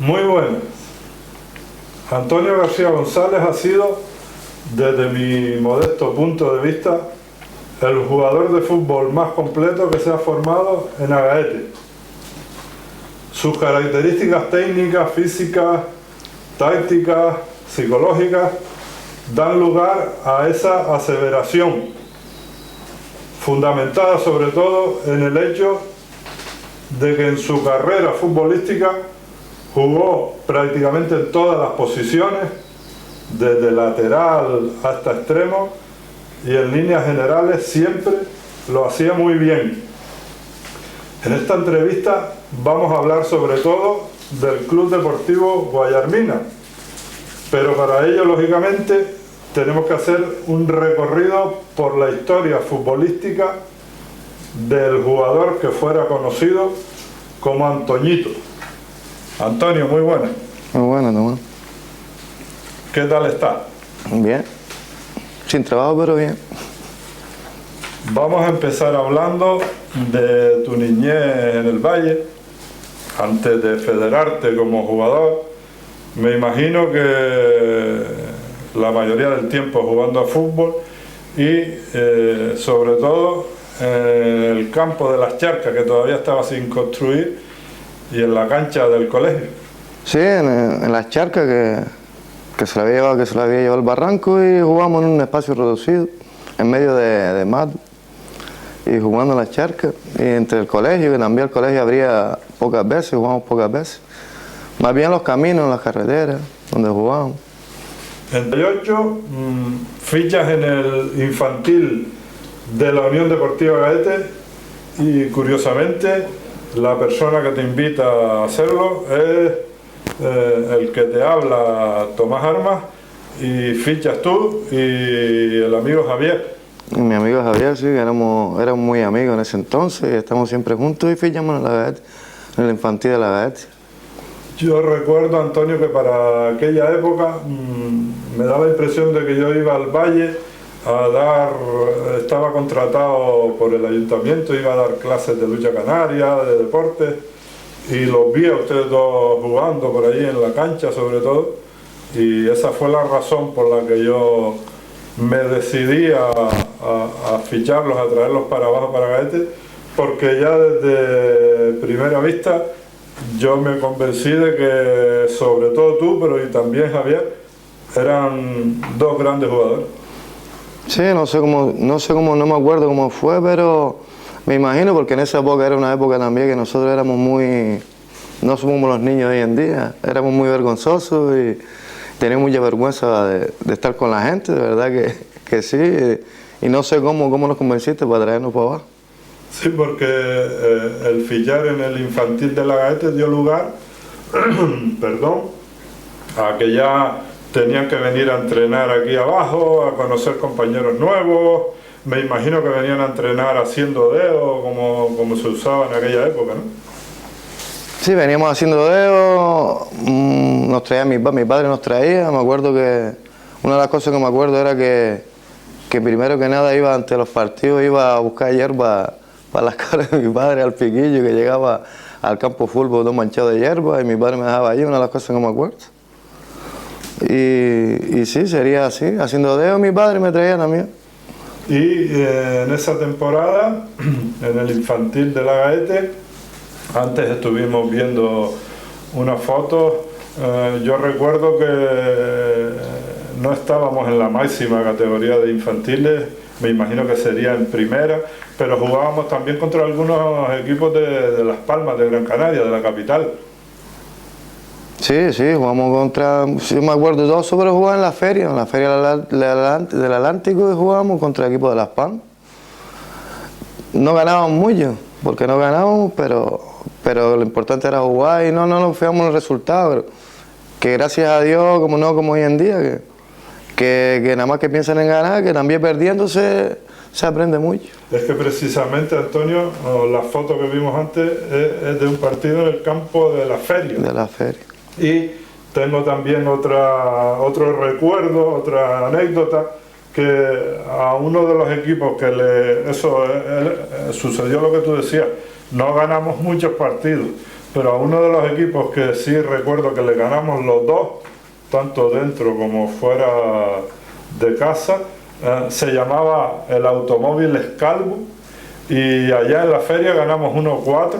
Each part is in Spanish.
Muy buenas. Antonio García González ha sido, desde mi modesto punto de vista, el jugador de fútbol más completo que se ha formado en Agaete. Sus características técnicas, físicas, tácticas, psicológicas, dan lugar a esa aseveración, fundamentada sobre todo en el hecho de que en su carrera futbolística jugó prácticamente en todas las posiciones, desde lateral hasta extremo, y en líneas generales siempre lo hacía muy bien. En esta entrevista vamos a hablar sobre todo del Club Deportivo Guayarmina, pero para ello, lógicamente, tenemos que hacer un recorrido por la historia futbolística del jugador que fuera conocido como Antoñito. Antonio, muy buena. Muy buena, ¿no? ¿Qué tal está? Bien. Sin trabajo, pero bien. Vamos a empezar hablando de tu niñez en el Valle, antes de federarte como jugador. Me imagino que la mayoría del tiempo jugando a fútbol y sobre todo en el campo de las Charcas, que todavía estaba sin construir, y en la cancha del colegio. Sí, en las Charcas que se la había llevado el barranco, y jugamos en un espacio reducido, en medio de mato, y jugando en las Charcas, y entre el colegio, que también el colegio abría pocas veces, jugamos pocas veces. Más bien los caminos, las carreteras, donde jugábamos. En 2008 fichas en el infantil de la Unión Deportiva Agaete, y curiosamente la persona que te invita a hacerlo es el que te habla, Tomás Armas, y fichas tú y el amigo Javier. Y mi amigo Javier, sí, que éramos muy amigos en ese entonces, y estamos siempre juntos, y fichamos en la Agaete, en el infantil de la Agaete. Yo recuerdo, Antonio, que para aquella época me daba la impresión de que yo iba al Valle estaba contratado por el ayuntamiento, iba a dar clases de lucha canaria, de deporte, y los vi a ustedes dos jugando por allí en la cancha sobre todo, y esa fue la razón por la que yo me decidí a ficharlos, a traerlos para abajo, para Agaete, porque ya desde primera vista yo me convencí de que sobre todo tú, pero y también Javier, eran dos grandes jugadores. Sí, no me acuerdo cómo fue, pero me imagino, porque en esa época era una época también que nosotros éramos no somos los niños de hoy en día, éramos muy vergonzosos y teníamos mucha vergüenza de estar con la gente, de verdad que sí, y no sé cómo nos convenciste para traernos para abajo. Sí, porque el fichar en el infantil de la Agaete dio lugar, perdón, a que ya tenían que venir a entrenar aquí abajo, a conocer compañeros nuevos. Me imagino que venían a entrenar haciendo dedos, como se usaba en aquella época, ¿no? Sí, veníamos haciendo dedos, nos traía mi padre nos traía. Me acuerdo que una de las cosas que me acuerdo era que primero que nada iba ante los partidos, iba a buscar hierba para las caras de mi padre, al piquillo, que llegaba al campo de fútbol todo manchado de hierba, y mi padre me dejaba allí, una de las cosas que me acuerdo. Y sí, sería así, haciendo dedos mi padre me traía también. Y en esa temporada, en el infantil de la Agaete, antes estuvimos viendo unas fotos, yo recuerdo que no estábamos en la máxima categoría de infantiles, me imagino que sería en primera, pero jugábamos también contra algunos equipos de Las Palmas, de Gran Canaria, de la capital. Sí, jugamos contra, yo me acuerdo todo sobre jugar en la feria del Atlántico, y jugábamos contra el equipo de Las Palmas. No ganábamos mucho, porque no ganábamos, pero lo importante era jugar, y no nos fiamos en el resultado, pero que gracias a Dios, como hoy en día, que nada más que piensan en ganar, que también perdiéndose se aprende mucho. Es que precisamente, Antonio, la foto que vimos antes es de un partido en el campo de la feria. De la feria. Y tengo también otro recuerdo, otra anécdota, que a uno de los equipos sucedió lo que tú decías, no ganamos muchos partidos, pero a uno de los equipos que sí recuerdo que le ganamos los dos, tanto dentro como fuera de casa, se llamaba el Automóvil Escalvo, y allá en la feria ganamos 1-4,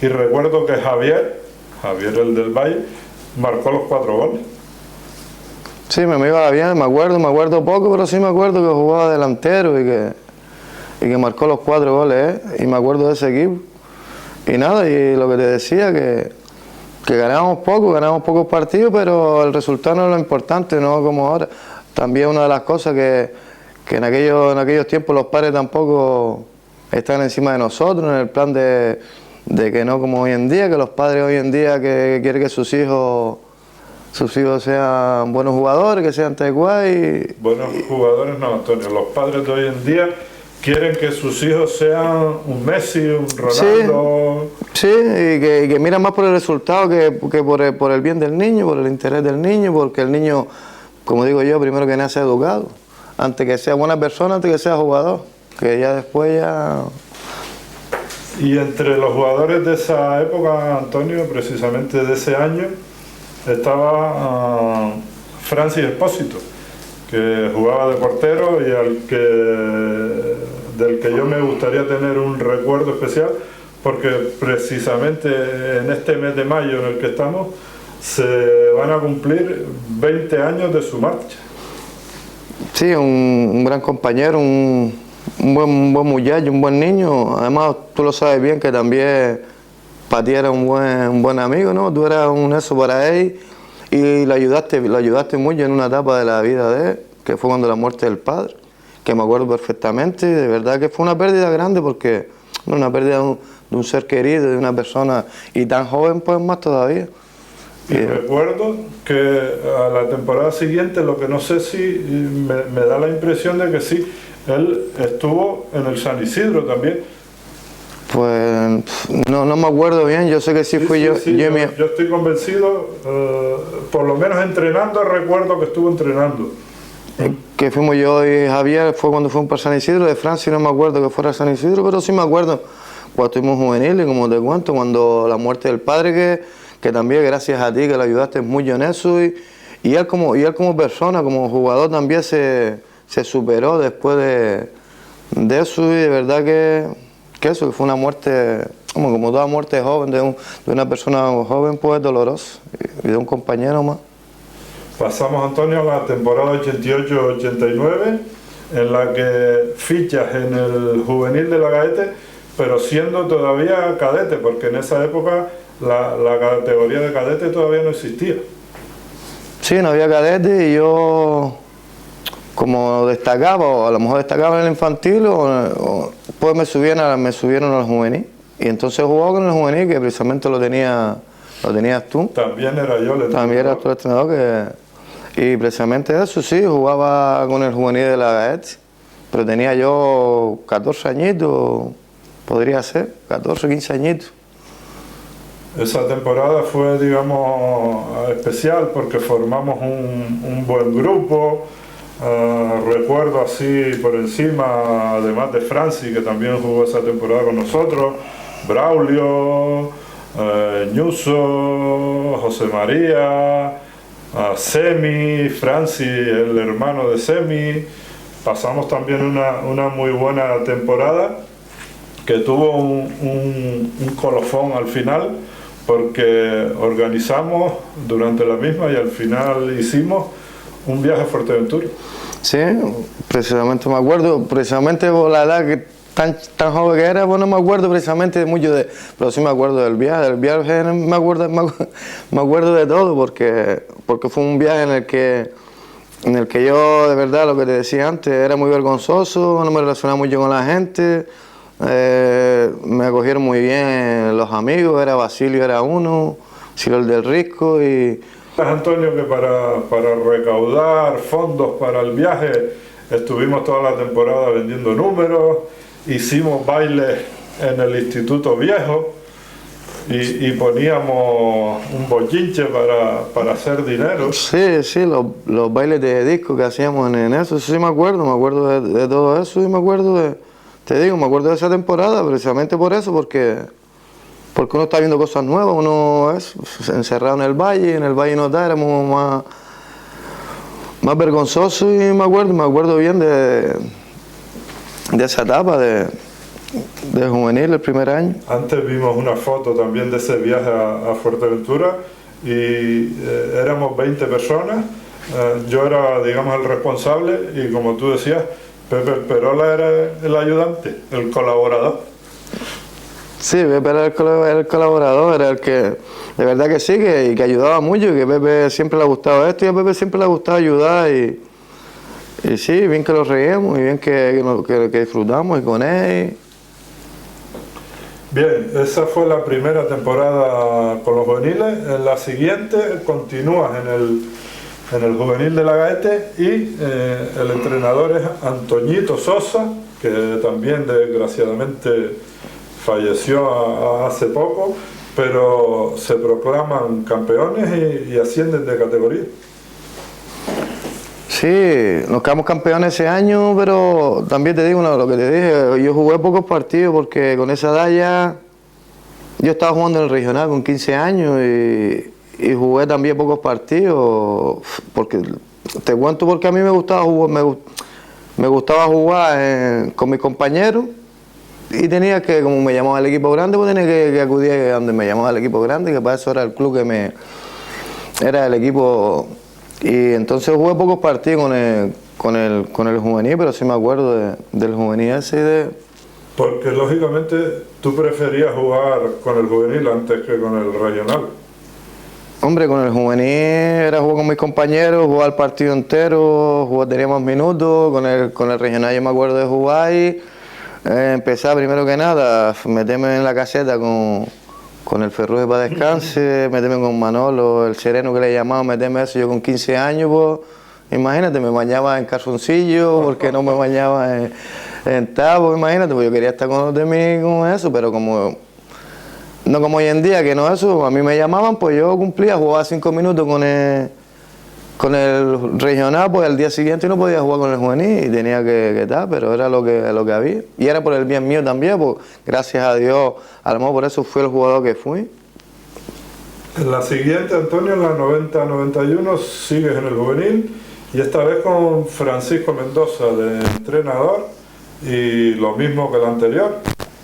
y recuerdo que Javier el del Valle, marcó los 4 goles. Sí, me iba bien, me acuerdo poco, pero sí me acuerdo que jugaba delantero y que marcó los 4 goles, y me acuerdo de ese equipo. Y nada, y lo que te decía, que ganábamos pocos partidos, pero el resultado no es lo importante, no como ahora. También una de las cosas que en aquellos tiempos los padres tampoco están encima de nosotros, en el plan de que no como hoy en día, que los padres hoy en día que quieren que sus hijos sean buenos jugadores, que sean taekwondo. Buenos jugadores no, Antonio, los padres de hoy en día quieren que sus hijos sean un Messi, un Ronaldo. Sí, y que miran más por el resultado que por el bien del niño, por el interés del niño, porque el niño, como digo yo, primero que nada sea educado, antes que sea buena persona, antes que sea jugador, que ya después ya... Y entre los jugadores de esa época, Antonio, precisamente de ese año, estaba Francis Espósito, que jugaba de portero y del que yo me gustaría tener un recuerdo especial, porque precisamente en este mes de mayo en el que estamos se van a cumplir 20 años de su marcha. Sí, un gran compañero, un buen muchacho, un buen niño. Además, tú lo sabes bien que también para ti era un buen amigo, ¿no? Tú eras un eso para él y lo ayudaste mucho en una etapa de la vida de él, que fue cuando la muerte del padre, que me acuerdo perfectamente. De verdad que fue una pérdida grande, porque una pérdida de un ser querido, de una persona, y tan joven pues más todavía. Y recuerdo que a la temporada siguiente, lo que no sé si me da la impresión de que sí, él estuvo en el San Isidro también. Pues no me acuerdo bien, yo sé que sí fui yo. Sí, yo estoy convencido, por lo menos entrenando, recuerdo que estuvo entrenando. Que fuimos yo y Javier, fue cuando fuimos para San Isidro. De Francia no me acuerdo que fuera San Isidro, pero sí me acuerdo cuando estuvimos juveniles, como te cuento, cuando la muerte del padre, que también gracias a ti que le ayudaste mucho en eso, y él como persona, como jugador también se superó después de eso, y de verdad que eso, que fue una muerte, como toda muerte joven, de una persona joven, pues dolorosa, y de un compañero más. Pasamos, Antonio, a la temporada 88-89, en la que fichas en el juvenil de la Gaete, pero siendo todavía cadete, porque en esa época la categoría de cadete todavía no existía. Sí, no había cadete, y yo, como destacaba, o a lo mejor destacaba en el infantil, pues me subieron al juvenil, y entonces jugaba con el juvenil, que precisamente lo tenías tú. También era yo el entrenador. También eras tú el entrenador, y precisamente eso, sí, jugaba con el juvenil de la Gaete, pero tenía yo 14 añitos, podría ser, 14, 15 añitos. Esa temporada fue, digamos, especial porque formamos un buen grupo. Recuerdo así por encima, además de Francis, que también jugó esa temporada con nosotros, Braulio, Ñuso, José María, Semi, Francis, el hermano de Semi. Pasamos también una muy buena temporada, que tuvo un colofón al final, porque organizamos durante la misma y al final hicimos un viaje a Fuerteventura. Sí, precisamente me acuerdo, precisamente por la edad que tan joven que era, pues no me acuerdo precisamente mucho pero sí me acuerdo del viaje me acuerdo de todo, porque fue un viaje en el que yo, de verdad, lo que te decía antes, era muy vergonzoso, no me relacionaba mucho con la gente. Me acogieron muy bien los amigos, era Basilio, era uno, Basilio el del Risco, y... Antonio, que para recaudar fondos para el viaje estuvimos toda la temporada vendiendo números, hicimos bailes en el Instituto Viejo y poníamos un bochinche para hacer dinero. Sí, los bailes de disco que hacíamos en eso, sí me acuerdo de todo eso, y me acuerdo de esa temporada, precisamente por eso, porque porque uno está viendo cosas nuevas, uno es encerrado en el valle no está, éramos más vergonzosos y me acuerdo bien de esa etapa de juvenil, el primer año. Antes vimos una foto también de ese viaje a Fuerteventura y éramos 20 personas, yo era, digamos, el responsable y como tú decías, Pepe Perola era el ayudante, el colaborador. Sí, Pepe era el colaborador, era el que, de verdad que sí, que ayudaba mucho, que a Pepe siempre le ha gustado esto y a Pepe siempre le ha gustado ayudar y sí, bien que lo reíamos y bien que disfrutamos y con él. Bien, esa fue la primera temporada con los juveniles. En la siguiente continúas en el juvenil de la Gaete y el entrenador es Antoñito Sosa, que también desgraciadamente falleció hace poco, pero se proclaman campeones y ascienden de categoría. Sí, nos quedamos campeones ese año, pero también te digo lo que te dije, yo jugué pocos partidos porque con esa edad ya yo estaba jugando en el regional con 15 años y jugué también pocos partidos, porque te cuento porque a mí me gustaba jugar con mis compañeros y tenía que, como me llamaba el equipo grande, pues tenía que acudir a donde me llamaba el equipo grande, que para eso era el club era el equipo. Y entonces jugué pocos partidos con el juvenil, pero sí me acuerdo del juvenil ese. Porque lógicamente tú preferías jugar con el juvenil antes que con el regional. Hombre, con el juvenil era jugar con mis compañeros, jugar el partido entero, tenía más minutos, con el regional yo me acuerdo de jugar y empezar primero que nada, meterme en la caseta con el Ferruje para descanse, meterme con Manolo, el Sereno que le llamaba, meterme eso, yo con 15 años, pues, imagínate, me bañaba en calzoncillo, porque no me bañaba en tabo, imagínate, pues yo quería estar con los de mí con eso, pero no como hoy en día, que no eso, a mí me llamaban, pues yo cumplía, jugaba 5 minutos con el regional, pues al día siguiente no podía jugar con el juvenil y tenía que estar, pero era lo que había. Y era por el bien mío también, pues gracias a Dios, a lo mejor por eso fui el jugador que fui. En la siguiente, Antonio, en la 90-91, sigues en el juvenil y esta vez con Francisco Mendoza de entrenador y lo mismo que el anterior,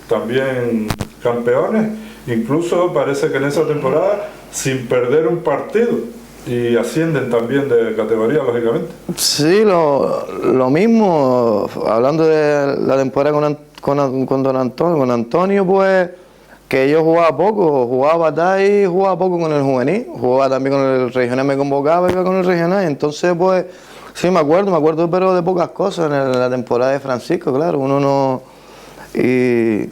también campeones, incluso parece que en esa temporada sin perder un partido. Y ascienden también de categoría, lógicamente. Sí, lo mismo, hablando de la temporada con don Antonio, pues que yo jugaba poco, jugaba batalla y jugaba poco con el juvenil, jugaba también con el regional, me convocaba y iba con el regional, entonces pues sí me acuerdo pero de pocas cosas en la temporada de Francisco, claro, uno no... Y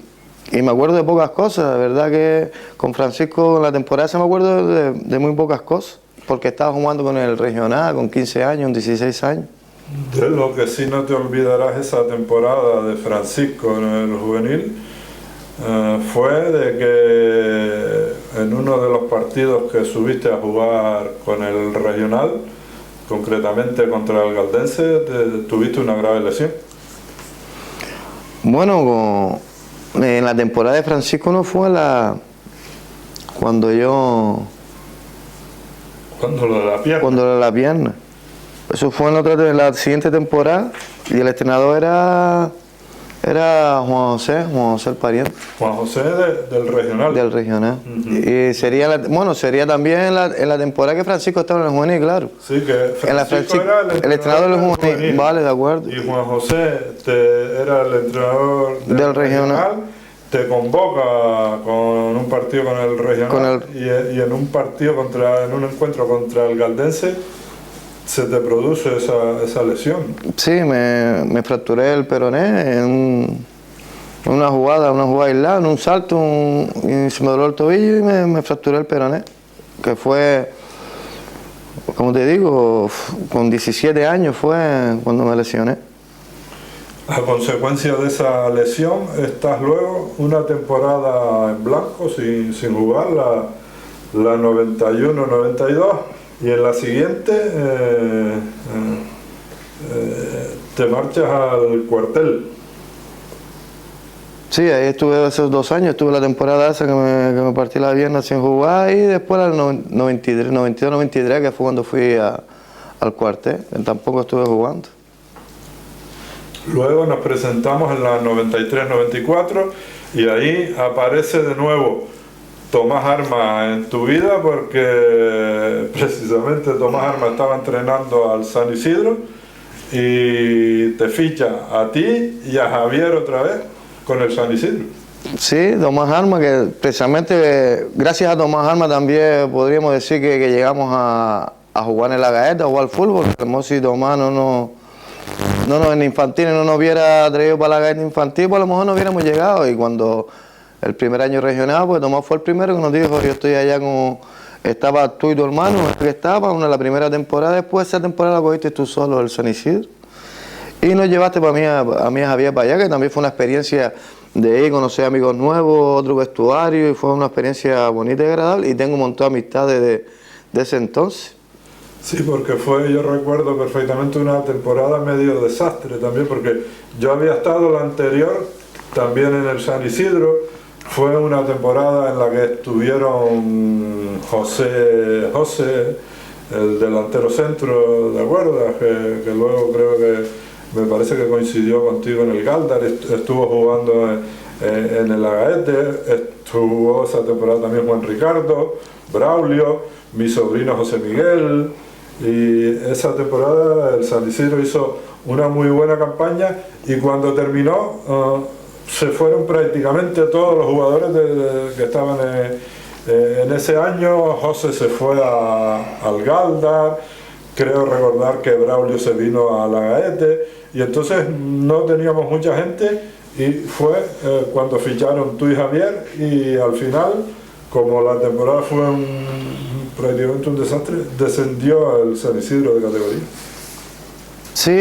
me acuerdo de pocas cosas, de verdad que con Francisco en la temporada se me acuerdo de muy pocas cosas. Porque estaba jugando con el regional con 15 años, 16 años. De lo que sí no te olvidarás esa temporada de Francisco en el juvenil fue de que en uno de los partidos que subiste a jugar con el regional, concretamente contra el Galdense, tuviste una grave lesión. Bueno, en la temporada de Francisco no fue cuando lo de la pierna. Eso fue en la siguiente temporada y el entrenador era Juan José el pariente. Juan José del regional. Del regional. Y sería también en la temporada que Francisco estaba en el juvenil, claro. Sí, que Francisco era el entrenador del juvenil. Vale, de acuerdo. Y Juan José era el entrenador del regional. Te convoca con un partido con el regional y en un partido en un encuentro contra el Galdense se te produce esa lesión. Sí, me fracturé el peroné en una jugada aislada, en un salto, y se me dobló el tobillo y me fracturé el peroné, que fue, como te digo, con 17 años fue cuando me lesioné. A consecuencia de esa lesión, estás luego una temporada en blanco sin jugar, la 91-92, y en la siguiente te marchas al cuartel. Sí, ahí estuve esos 2 años, estuve la temporada esa que me partí la pierna sin jugar y después el 93, 92, 93, que fue cuando fui al cuartel, que tampoco estuve jugando. Luego nos presentamos en la 93-94 y ahí aparece de nuevo Tomás Armas en tu vida, porque precisamente Tomás Armas estaba entrenando al San Isidro y te ficha a ti y a Javier otra vez con el San Isidro. Sí, Tomás Armas, que precisamente gracias a Tomás Armas también podríamos decir que llegamos a jugar en la Gaeta, a jugar al fútbol. Si Tomás no en infantiles no nos hubiera traído para la Gaeta infantil, pues a lo mejor no hubiéramos llegado. Y cuando el primer año regional, pues Tomás fue el primero que nos dijo: yo estoy allá estaba tú y tu hermano, que estaba, la primera temporada, después esa temporada la cogiste tú solo, el San Isidro. Y nos llevaste para mí, a mí y a Javier para allá, que también fue una experiencia de ir, conocer amigos nuevos, otro vestuario, y fue una experiencia bonita y agradable, y tengo un montón de amistades de ese entonces. Sí, porque yo recuerdo perfectamente una temporada medio desastre también, porque yo había estado la anterior también en el San Isidro. Fue una temporada en la que estuvieron José, el delantero centro, ¿de acuerdo? Que luego creo que me parece que coincidió contigo en el Galdar, estuvo jugando en el Agaete, estuvo esa temporada también Juan Ricardo, Braulio, mi sobrino José Miguel, y esa temporada el San Isidro hizo una muy buena campaña, y cuando terminó se fueron prácticamente todos los jugadores que estaban en ese año. José se fue al Galdar, creo recordar que Braulio se vino a la Gaete, y entonces no teníamos mucha gente, y fue cuando ficharon tú y Javier, y al final, como la temporada fue prácticamente un desastre, descendió el San Isidro de categoría. Sí,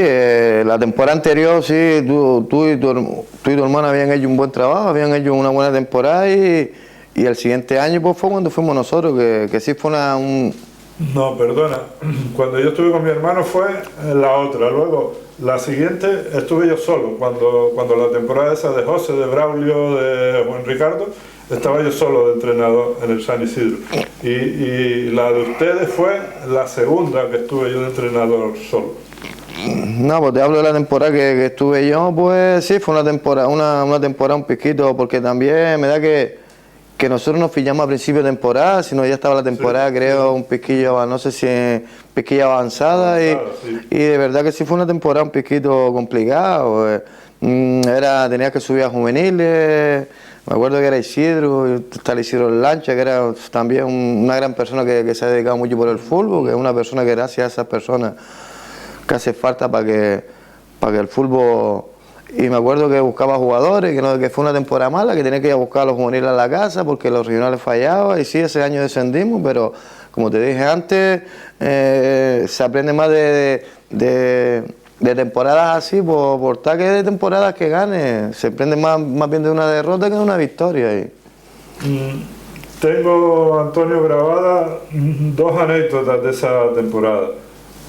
la temporada anterior, sí, tú y tu hermano habían hecho un buen trabajo, habían hecho una buena temporada, y el siguiente año pues fue cuando fuimos nosotros, que sí fue No, perdona, cuando yo estuve con mi hermano fue la otra, luego la siguiente estuve yo solo, cuando la temporada esa de José, de Braulio, de Juan Ricardo, estaba yo solo de entrenador en el San Isidro, y la de ustedes fue la segunda que estuve yo de entrenador solo. No, pues te hablo de la temporada que estuve yo, pues sí, fue una temporada un piquito, porque también me da que nosotros nos pillamos a principio de temporada, sino ya estaba la temporada, sí, creo, un piquillo, no sé si piquilla avanzada, sí. Y de verdad que sí fue una temporada un piquito complicado. Tenías que subir a juveniles, me acuerdo que era Isidro, está el Isidro Lancha, que era también una gran persona que se ha dedicado mucho por el fútbol, que es una persona que gracias a esas personas que hace falta para que el fútbol. Y me acuerdo que buscaba jugadores, que fue una temporada mala, que tenía que ir a buscar a los juveniles a la casa porque los regionales fallaban, y sí, ese año descendimos, pero como te dije antes, se aprende más de temporadas así, por tal que de temporadas que gane, se aprende más bien de una derrota que de una victoria. Tengo, Antonio, grabada 2 anécdotas de esa temporada.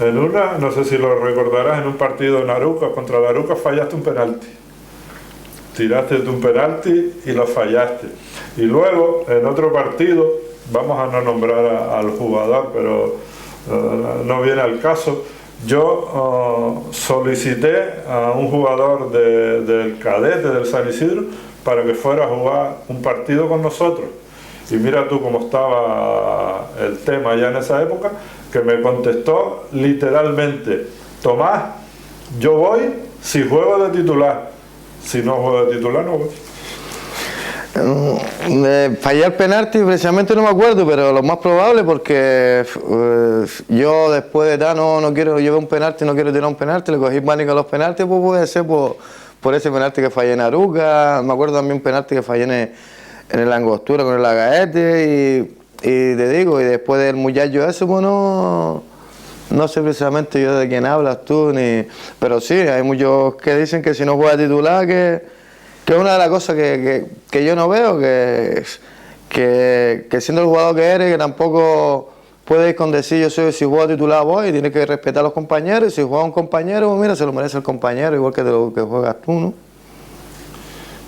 En una, no sé si lo recordarás, en un partido en Arucas, contra la Arucas fallaste un penalti. Tiraste un penalti y lo fallaste. Y luego, en otro partido, vamos a no nombrar al jugador, pero no viene al caso, yo solicité a un jugador del cadete del San Isidro para que fuera a jugar un partido con nosotros. Y mira tú cómo estaba el tema ya en esa época, que me contestó literalmente: Tomás, yo voy si juego de titular, si no juego de titular no voy. Fallé el penalti, precisamente no me acuerdo, pero lo más probable, porque yo después de tal no quiero llevar un penalti, no quiero tirar un penalti, le cogí pánico a los penaltis, pues puede ser por ese penalti que fallé en Aruca. Me acuerdo también un penalti que fallé en el Angostura con el Agaete, y te digo, y después del muchacho ese, pues no sé precisamente yo de quién hablas tú, pero sí, hay muchos que dicen que si no juega titular, que es una de las cosas que yo no veo, que siendo el jugador que eres, que tampoco puedes ir con decir yo soy, si juego titular voy, tienes que respetar a los compañeros, y si juega un compañero, pues mira, se lo merece el compañero, igual que lo que juegas tú, ¿no?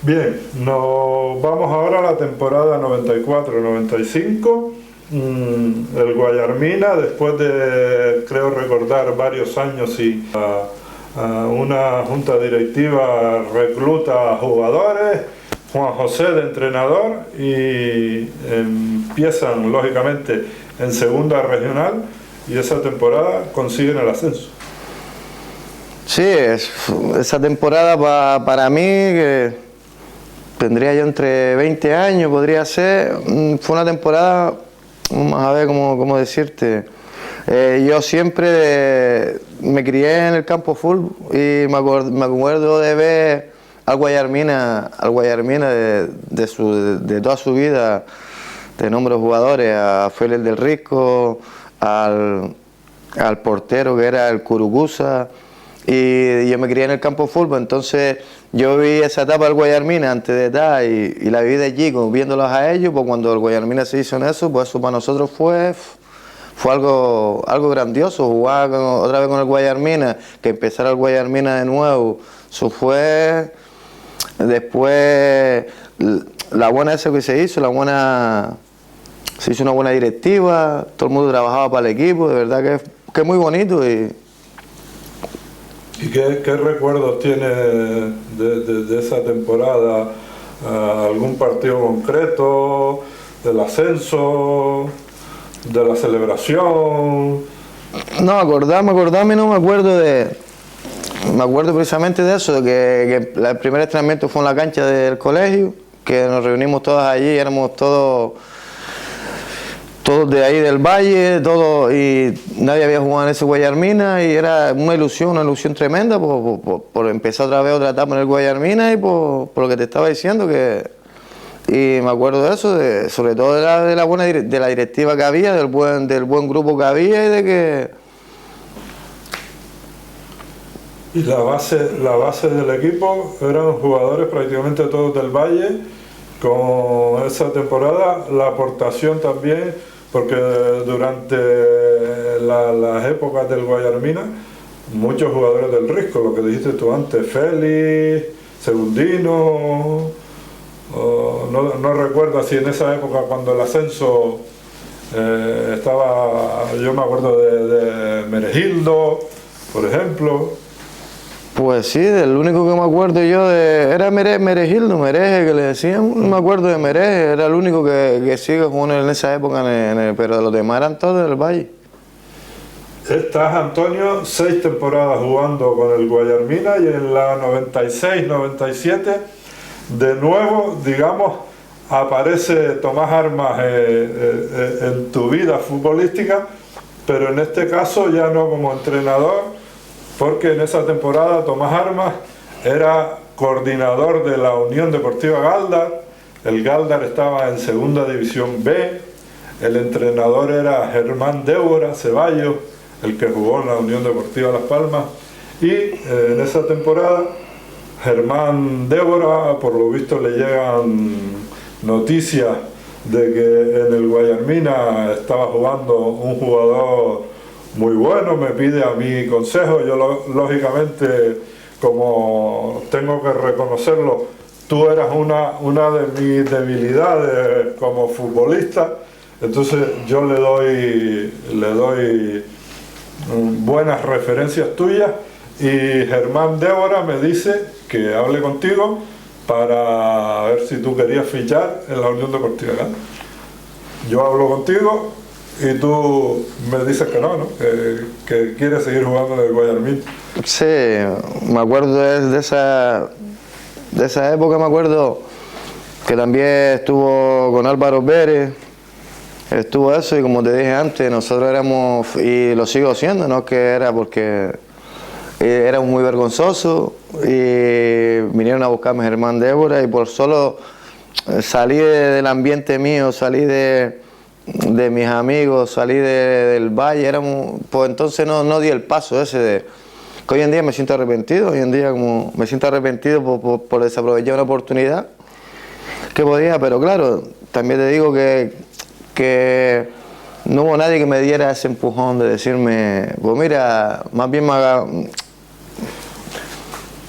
Bien, nos vamos ahora a la temporada 94-95. El Guayarmina, después de, creo recordar, varios años y una junta directiva recluta a jugadores, Juan José de entrenador, y empiezan lógicamente en segunda regional y esa temporada consiguen el ascenso. Sí, esa temporada para mí, que tendría yo entre 20 años, podría ser, fue una temporada, vamos a ver cómo decirte, yo siempre me crié en el campo fútbol y me acuerdo de ver al Guayarmina de toda su vida, de nombres jugadores, a Félix del Risco, al portero que era el Curucusa, y yo me crié en el campo fútbol, entonces yo vi esa etapa del Guayarmina antes de tal y la viví de chico, viéndolos a ellos, pues cuando el Guayarmina se hizo en eso, pues eso para nosotros fue algo grandioso, jugar otra vez con el Guayarmina, que empezara el Guayarmina de nuevo, eso fue. Después la buena esa que se hizo hizo una buena directiva, todo el mundo trabajaba para el equipo, de verdad que es muy bonito. ¿Y qué recuerdos tiene de esa temporada? ¿Algún partido concreto, del ascenso, de la celebración? No, acordarme no me acuerdo me acuerdo precisamente de eso, de que el primer entrenamiento fue en la cancha del colegio, que nos reunimos todos allí, éramos todos de ahí del valle, y nadie había jugado en ese Guayarmina y era una ilusión tremenda por empezar otra vez otra etapa en el Guayarmina y por lo que te estaba diciendo, y me acuerdo de eso, sobre todo de la directiva que había, del buen grupo que había y de que. Y la base del equipo eran jugadores prácticamente todos del Valle. Con esa temporada la aportación también, porque durante las épocas del Guayarmina muchos jugadores del Risco, lo que dijiste tú antes, Félix, Segundino, no recuerdo si en esa época cuando el ascenso estaba, yo me acuerdo de Meregildo, por ejemplo. Pues sí, el único que me acuerdo yo era Meregildo, Mereje, que le decían, no me acuerdo de Mereje, era el único que sigue jugando en esa época, pero los demás eran todos del Valle. Estás, Antonio, 6 temporadas jugando con el Guayarmina y en la 96-97 de nuevo, digamos, aparece Tomás Armas en tu vida futbolística, pero en este caso ya no como entrenador, porque en esa temporada Tomás Armas era coordinador de la Unión Deportiva Galdar. El Galdar estaba en segunda división B, el entrenador era Germán Débora Ceballos, el que jugó en la Unión Deportiva Las Palmas, y en esa temporada Germán Débora, por lo visto le llegan noticias de que en el Guayarmina estaba jugando un jugador muy bueno, me pide a mi consejo. Yo lógicamente, como tengo que reconocerlo, tú eras una de mis debilidades como futbolista, entonces yo le doy buenas referencias tuyas, y Germán Débora me dice que hable contigo para ver si tú querías fichar en la Unión Deportiva Galdar. Yo hablo contigo y tú me dices que no, que quieres seguir jugando en el Guayarmina. Sí, me acuerdo de esa época, me acuerdo que también estuvo con Álvaro Pérez, estuvo eso, y como te dije antes, nosotros éramos, y lo sigo siendo, no que era porque era muy vergonzoso, y vinieron a buscarme Germán Débora, y por solo salir del ambiente mío, salí de mis amigos, salí del Valle, pues entonces no di el paso ese que hoy en día me siento arrepentido, por desaprovechar una oportunidad que podía, pero claro, también te digo que no hubo nadie que me diera ese empujón de decirme, pues mira, más bien me haga.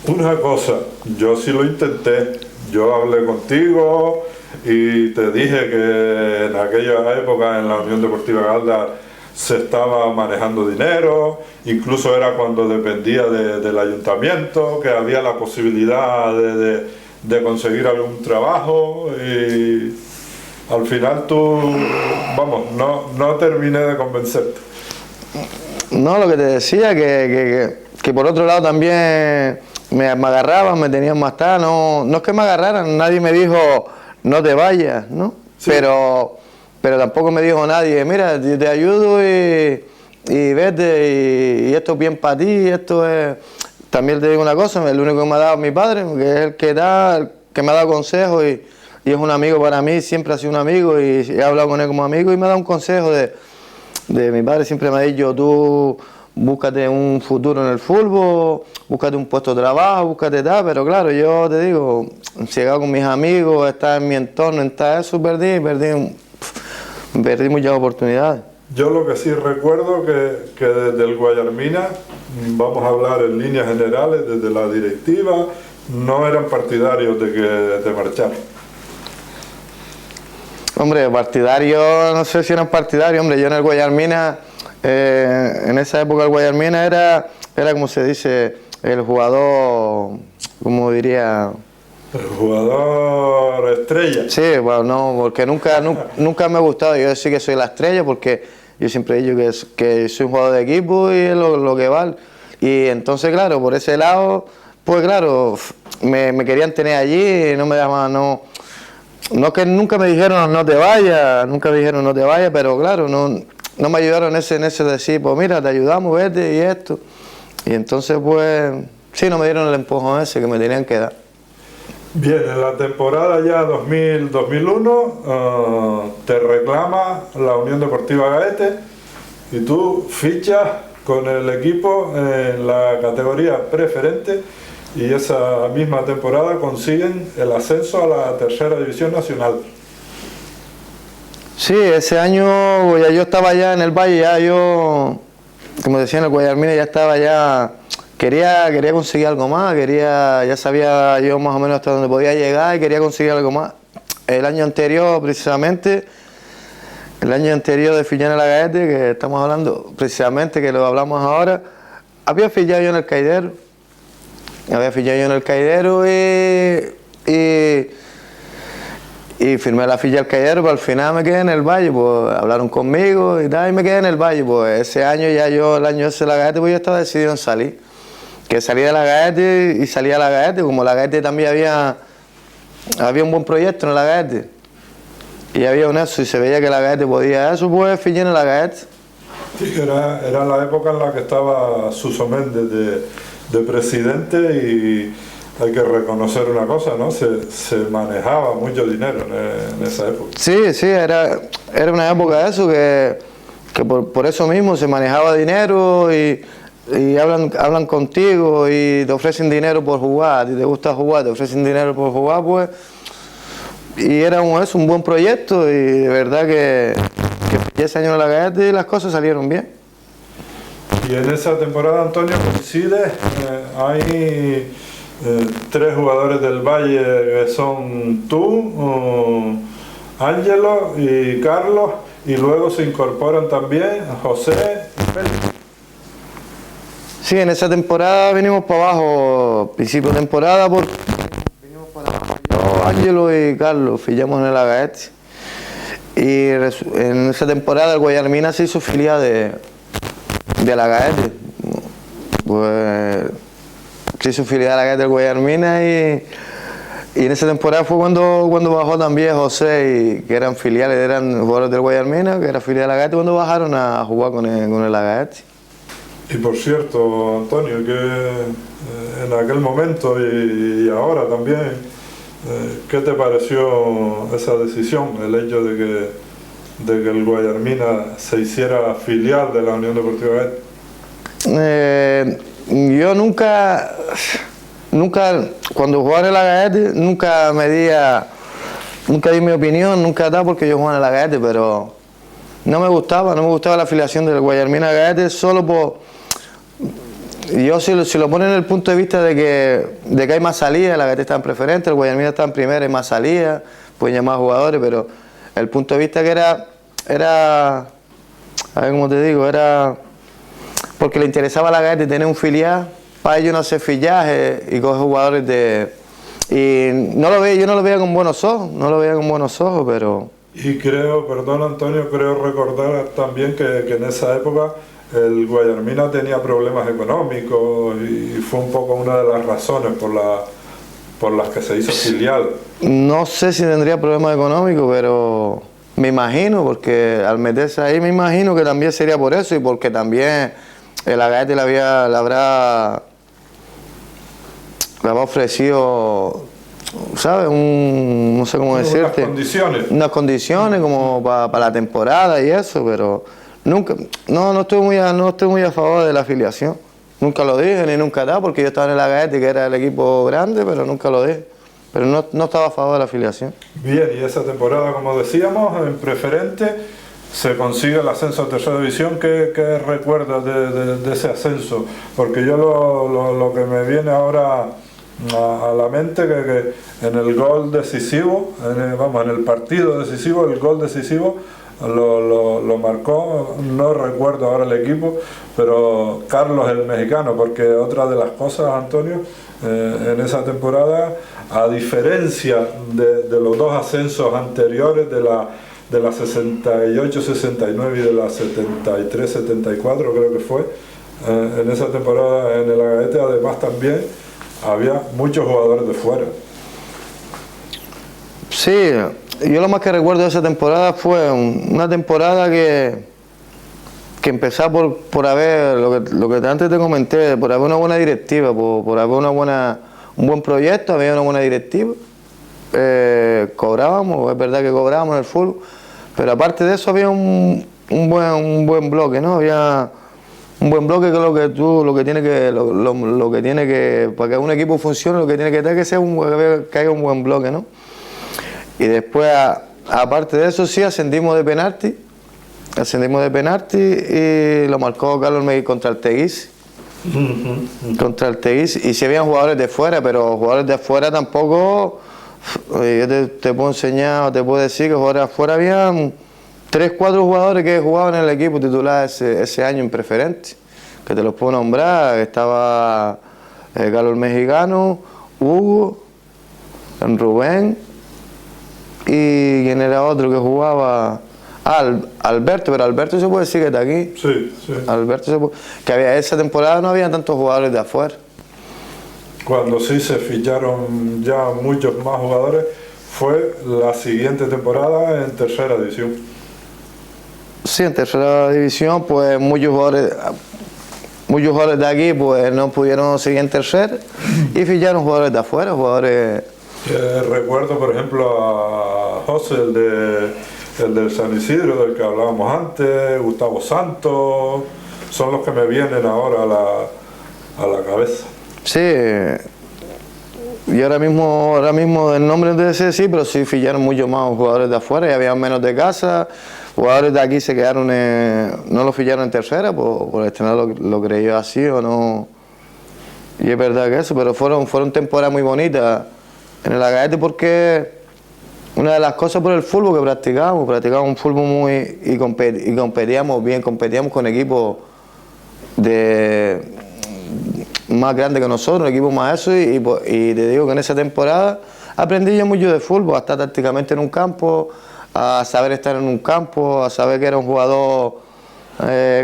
Una cosa, yo sí lo intenté, yo hablé contigo y te dije que en aquella época en la Unión Deportiva Galda se estaba manejando dinero, incluso era cuando dependía del ayuntamiento, que había la posibilidad de conseguir algún trabajo, y al final tú, vamos, no terminé de convencerte. No, lo que te decía, que por otro lado también me agarraban, me tenían más tarde, no es que me agarraran, nadie me dijo no te vayas, ¿no? Sí. Pero tampoco me dijo nadie, mira, te ayudo y vete, y esto es bien para ti, esto es... También te digo una cosa, el único que me ha dado mi padre, que es el que me ha dado consejos, y es un amigo para mí, siempre ha sido un amigo, y he hablado con él como amigo, y me ha dado un consejo de mi padre, siempre me ha dicho, tú búscate un futuro en el fútbol, búscate un puesto de trabajo, búscate tal, pero claro, yo te digo, si he llegado con mis amigos, estar en mi entorno, estar eso, perdí muchas oportunidades. Yo lo que sí recuerdo que desde el Guayarmina, vamos a hablar en líneas generales, desde la directiva, no eran partidarios de que te marcharas. Hombre, partidarios, no sé si eran partidarios, hombre, yo en el Guayarmina, en esa época el Guayarmina era como se dice, el jugador, como diría... El jugador estrella. Sí, bueno, no, porque nunca me ha gustado, yo sí que soy la estrella, porque yo siempre he dicho que soy un jugador de equipo y es lo que vale. Y entonces, claro, por ese lado, pues claro, me querían tener allí, no me daban, no que nunca me dijeron no te vayas, pero claro, no me ayudaron en ese decir, pues mira, te ayudamos, vete y esto. Y entonces, pues, sí, no me dieron el empujón ese que me tenían que dar. Bien, en la temporada ya 2000-2001 te reclama la Unión Deportiva Gaete y tú fichas con el equipo en la categoría preferente, y esa misma temporada consiguen el ascenso a la tercera división nacional. Sí, ese año ya yo estaba ya en el Valle, ya yo, como decía, en el Guayarmina ya estaba ya... Quería conseguir algo más, ya sabía yo más o menos hasta dónde podía llegar y quería conseguir algo más. El año anterior, precisamente, de fichar en la Gaete, que estamos hablando precisamente, que lo hablamos ahora, había fichado yo en el Caidero, y firmé la ficha del Caidero, pero al final me quedé en el Valle, pues hablaron conmigo y tal, y me quedé en el Valle. Pues ese año ya el año ese de la Gaete, pues yo estaba decidido en salir. Que salí de la Gaete y salí a la Gaete, como la Gaete también había un buen proyecto en la Gaete y había un eso, y se veía que la Gaete podía eso, pues fiché en la Gaete. Sí, era la época en la que estaba Suso Méndez de presidente, y hay que reconocer una cosa, ¿no? Se manejaba mucho dinero en esa época. Sí, era una época de eso, que por eso mismo se manejaba dinero, y hablan contigo y te ofrecen dinero por jugar, si te gusta jugar, te ofrecen dinero por jugar, pues, y era un buen proyecto, y de verdad que ese año en la Gaete y las cosas salieron bien. Y en esa temporada, Antonio, coincide, hay 3 jugadores del Valle que son tú, Ángelo y Carlos, y luego se incorporan también José y Félix. Sí, en esa temporada vinimos para abajo, principio de temporada, vinimos para abajo. Yo, Ángelo y Carlos fichamos en el Agaete, y en esa temporada el Guayarmina se hizo filial de la Agaete. Pues se hizo filial de la Agaete del Guayarmina, y en esa temporada fue cuando bajó también José, y que eran filiales, eran jugadores del Guayarmina, que era filial de la Agaete, cuando bajaron a jugar con el Agaete. Y por cierto, Antonio, que en aquel momento y ahora también, ¿qué te pareció esa decisión, el hecho de que el Guayarmina se hiciera filial de la Unión Deportiva Gaete? Yo nunca, cuando jugaba en la Gaete, nunca di mi opinión, nunca da, porque yo jugaba en la Gaete, pero no me gustaba la afiliación del Guayarmina a Gaete, solo yo si lo ponen en el punto de vista de que hay más salidas, la Gaete está en preferente, el Guayarmina está en primera, hay más salidas, pueden llamar jugadores, pero el punto de vista que era, a ver cómo te digo, era porque le interesaba a la Gaete tener un filial, para ellos no hacer fillaje y coger jugadores y yo no lo veía con buenos ojos, pero... Y creo, perdón Antonio, creo recordar también que en esa época el Guayarmina tenía problemas económicos y fue un poco una de las razones por las que se hizo filial. No sé si tendría problemas económicos, pero me imagino, porque al meterse ahí me imagino que también sería por eso y porque también el Agaete le habrá ofrecido, ¿sabes? No sé cómo decirte. Unas condiciones como para la temporada y eso, pero nunca, no estoy muy a favor de la afiliación. Nunca lo dije ni nunca da, porque yo estaba en el Agaete, que era el equipo grande, pero nunca lo dije. Pero no estaba a favor de la afiliación. Bien, y esa temporada, como decíamos, en preferente se consigue el ascenso a tercera división. ¿Qué recuerdas de ese ascenso? Porque yo lo que me viene ahora a la mente que en el gol decisivo, en el partido decisivo, el gol decisivo lo marcó, no recuerdo ahora el equipo, pero Carlos el mexicano, porque otra de las cosas, Antonio, en esa temporada, a diferencia de los dos ascensos anteriores, de la 68-69 y de la 73-74 creo que fue, en esa temporada en el Agaete además también había muchos jugadores de fuera. Sí, yo lo más que recuerdo de esa temporada fue una temporada que empezaba por haber, lo que antes te comenté, por haber una buena directiva, por haber un buen proyecto, había una buena directiva, cobrábamos, es verdad que cobrábamos en el fútbol, pero aparte de eso había un buen bloque, ¿no? Había un buen bloque que es lo que tiene que, para que un equipo funcione, lo que tiene que tener que haya un buen bloque, ¿no? Y después, aparte de eso, sí, ascendimos de penalti y lo marcó Carlos Mejía contra el Teguise. Y si habían jugadores de fuera, pero jugadores de fuera tampoco, yo te puedo enseñar, o te puedo decir que jugadores de afuera habían 3-4 jugadores que jugaban en el equipo titular ese año en preferente, que te los puedo nombrar. Estaba Carlos Mexicano, Hugo, Rubén, y quién era otro que jugaba, Alberto, pero Alberto se puede decir que está aquí. Sí. Alberto que esa temporada no había tantos jugadores de afuera. Cuando sí se ficharon ya muchos más jugadores fue la siguiente temporada en tercera división. Sí, en tercera división pues muchos jugadores de aquí pues no pudieron seguir en tercera y ficharon jugadores de afuera, recuerdo por ejemplo a José, el del San Isidro, del que hablábamos antes, Gustavo Santos, son los que me vienen ahora a la cabeza. Sí, y ahora mismo del nombre de ese sí, pero sí ficharon muchos más jugadores de afuera y había menos de casa. Jugadores de aquí se quedaron, no lo ficharon en tercera, por el entrenador lo creyó así o no. Y es verdad que eso, pero fueron temporadas muy bonitas en el Agaete, porque una de las cosas por el fútbol que practicábamos un fútbol y competíamos bien, competíamos con equipos más grandes que nosotros, equipos más eso, y te digo que en esa temporada aprendí yo mucho de fútbol, a estar tácticamente en un campo, a saber estar en un campo, a saber que era un jugador,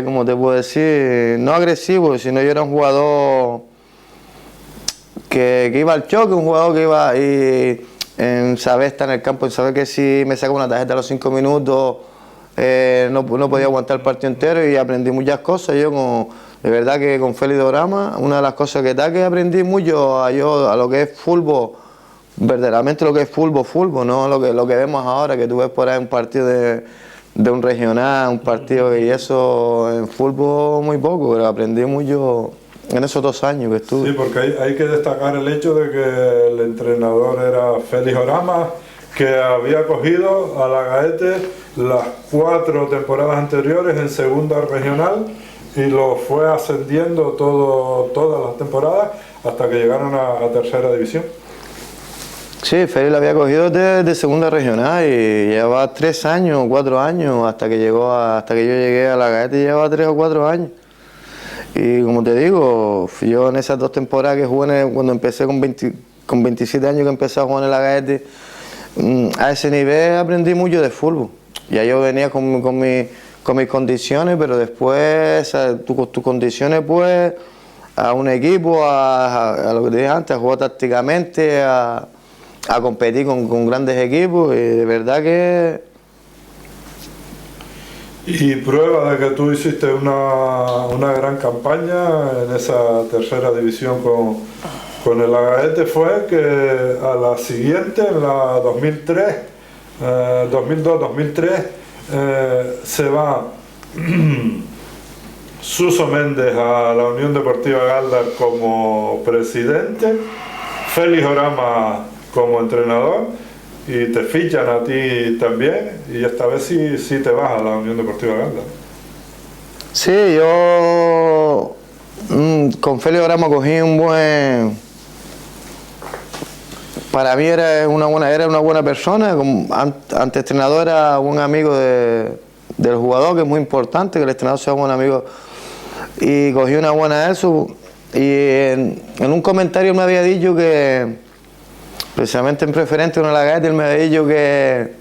como te puedo decir, no agresivo, sino yo era un jugador que iba al choque, un jugador que iba en saber estar en el campo, en saber que si me saca una tarjeta a los 5 minutos no podía aguantar el partido entero, y aprendí muchas cosas. De verdad que con Félix Dorama, una de las cosas que aprendí mucho a lo que es fútbol, verdaderamente lo que es fútbol, no lo que vemos ahora, que tú ves por ahí un partido de un regional, un partido, y eso en fútbol muy poco, pero aprendí mucho en esos 2 años que estuve. Sí, porque hay que destacar el hecho de que el entrenador era Félix Orama, que había cogido a la Gaete las 4 temporadas anteriores en segunda regional y lo fue ascendiendo todas las temporadas hasta que llegaron a tercera división. Sí, Félix lo había cogido de segunda regional y llevaba 3 años, 4 años hasta que hasta que yo llegué a la Gaete, llevaba 3 o 4 años. Y como te digo, yo en esas 2 temporadas que jugué, cuando empecé con 27 años que empecé a jugar en la Gaete, a ese nivel aprendí mucho de fútbol. Ya yo venía con mis condiciones, pero después tus condiciones pues a un equipo, a lo que te dije antes, a jugar tácticamente, a competir con grandes equipos, y de verdad que... Y prueba de que tú hiciste una gran campaña en esa tercera división con el Agaete fue que a la siguiente, en la 2003, 2002-2003, se va Suso Méndez a la Unión Deportiva Galdar como presidente, Félix Orama como entrenador, y te fichan a ti también, y esta vez sí te vas a la Unión Deportiva Galdar. Sí, yo con Félix Orama cogí un buen... Para mí era una buena persona, antes entrenador era buen amigo del jugador, que es muy importante que el entrenador sea buen amigo, y cogí una buena eso. Y en un comentario me había dicho que, precisamente en preferente con la Gaete, él me había dicho que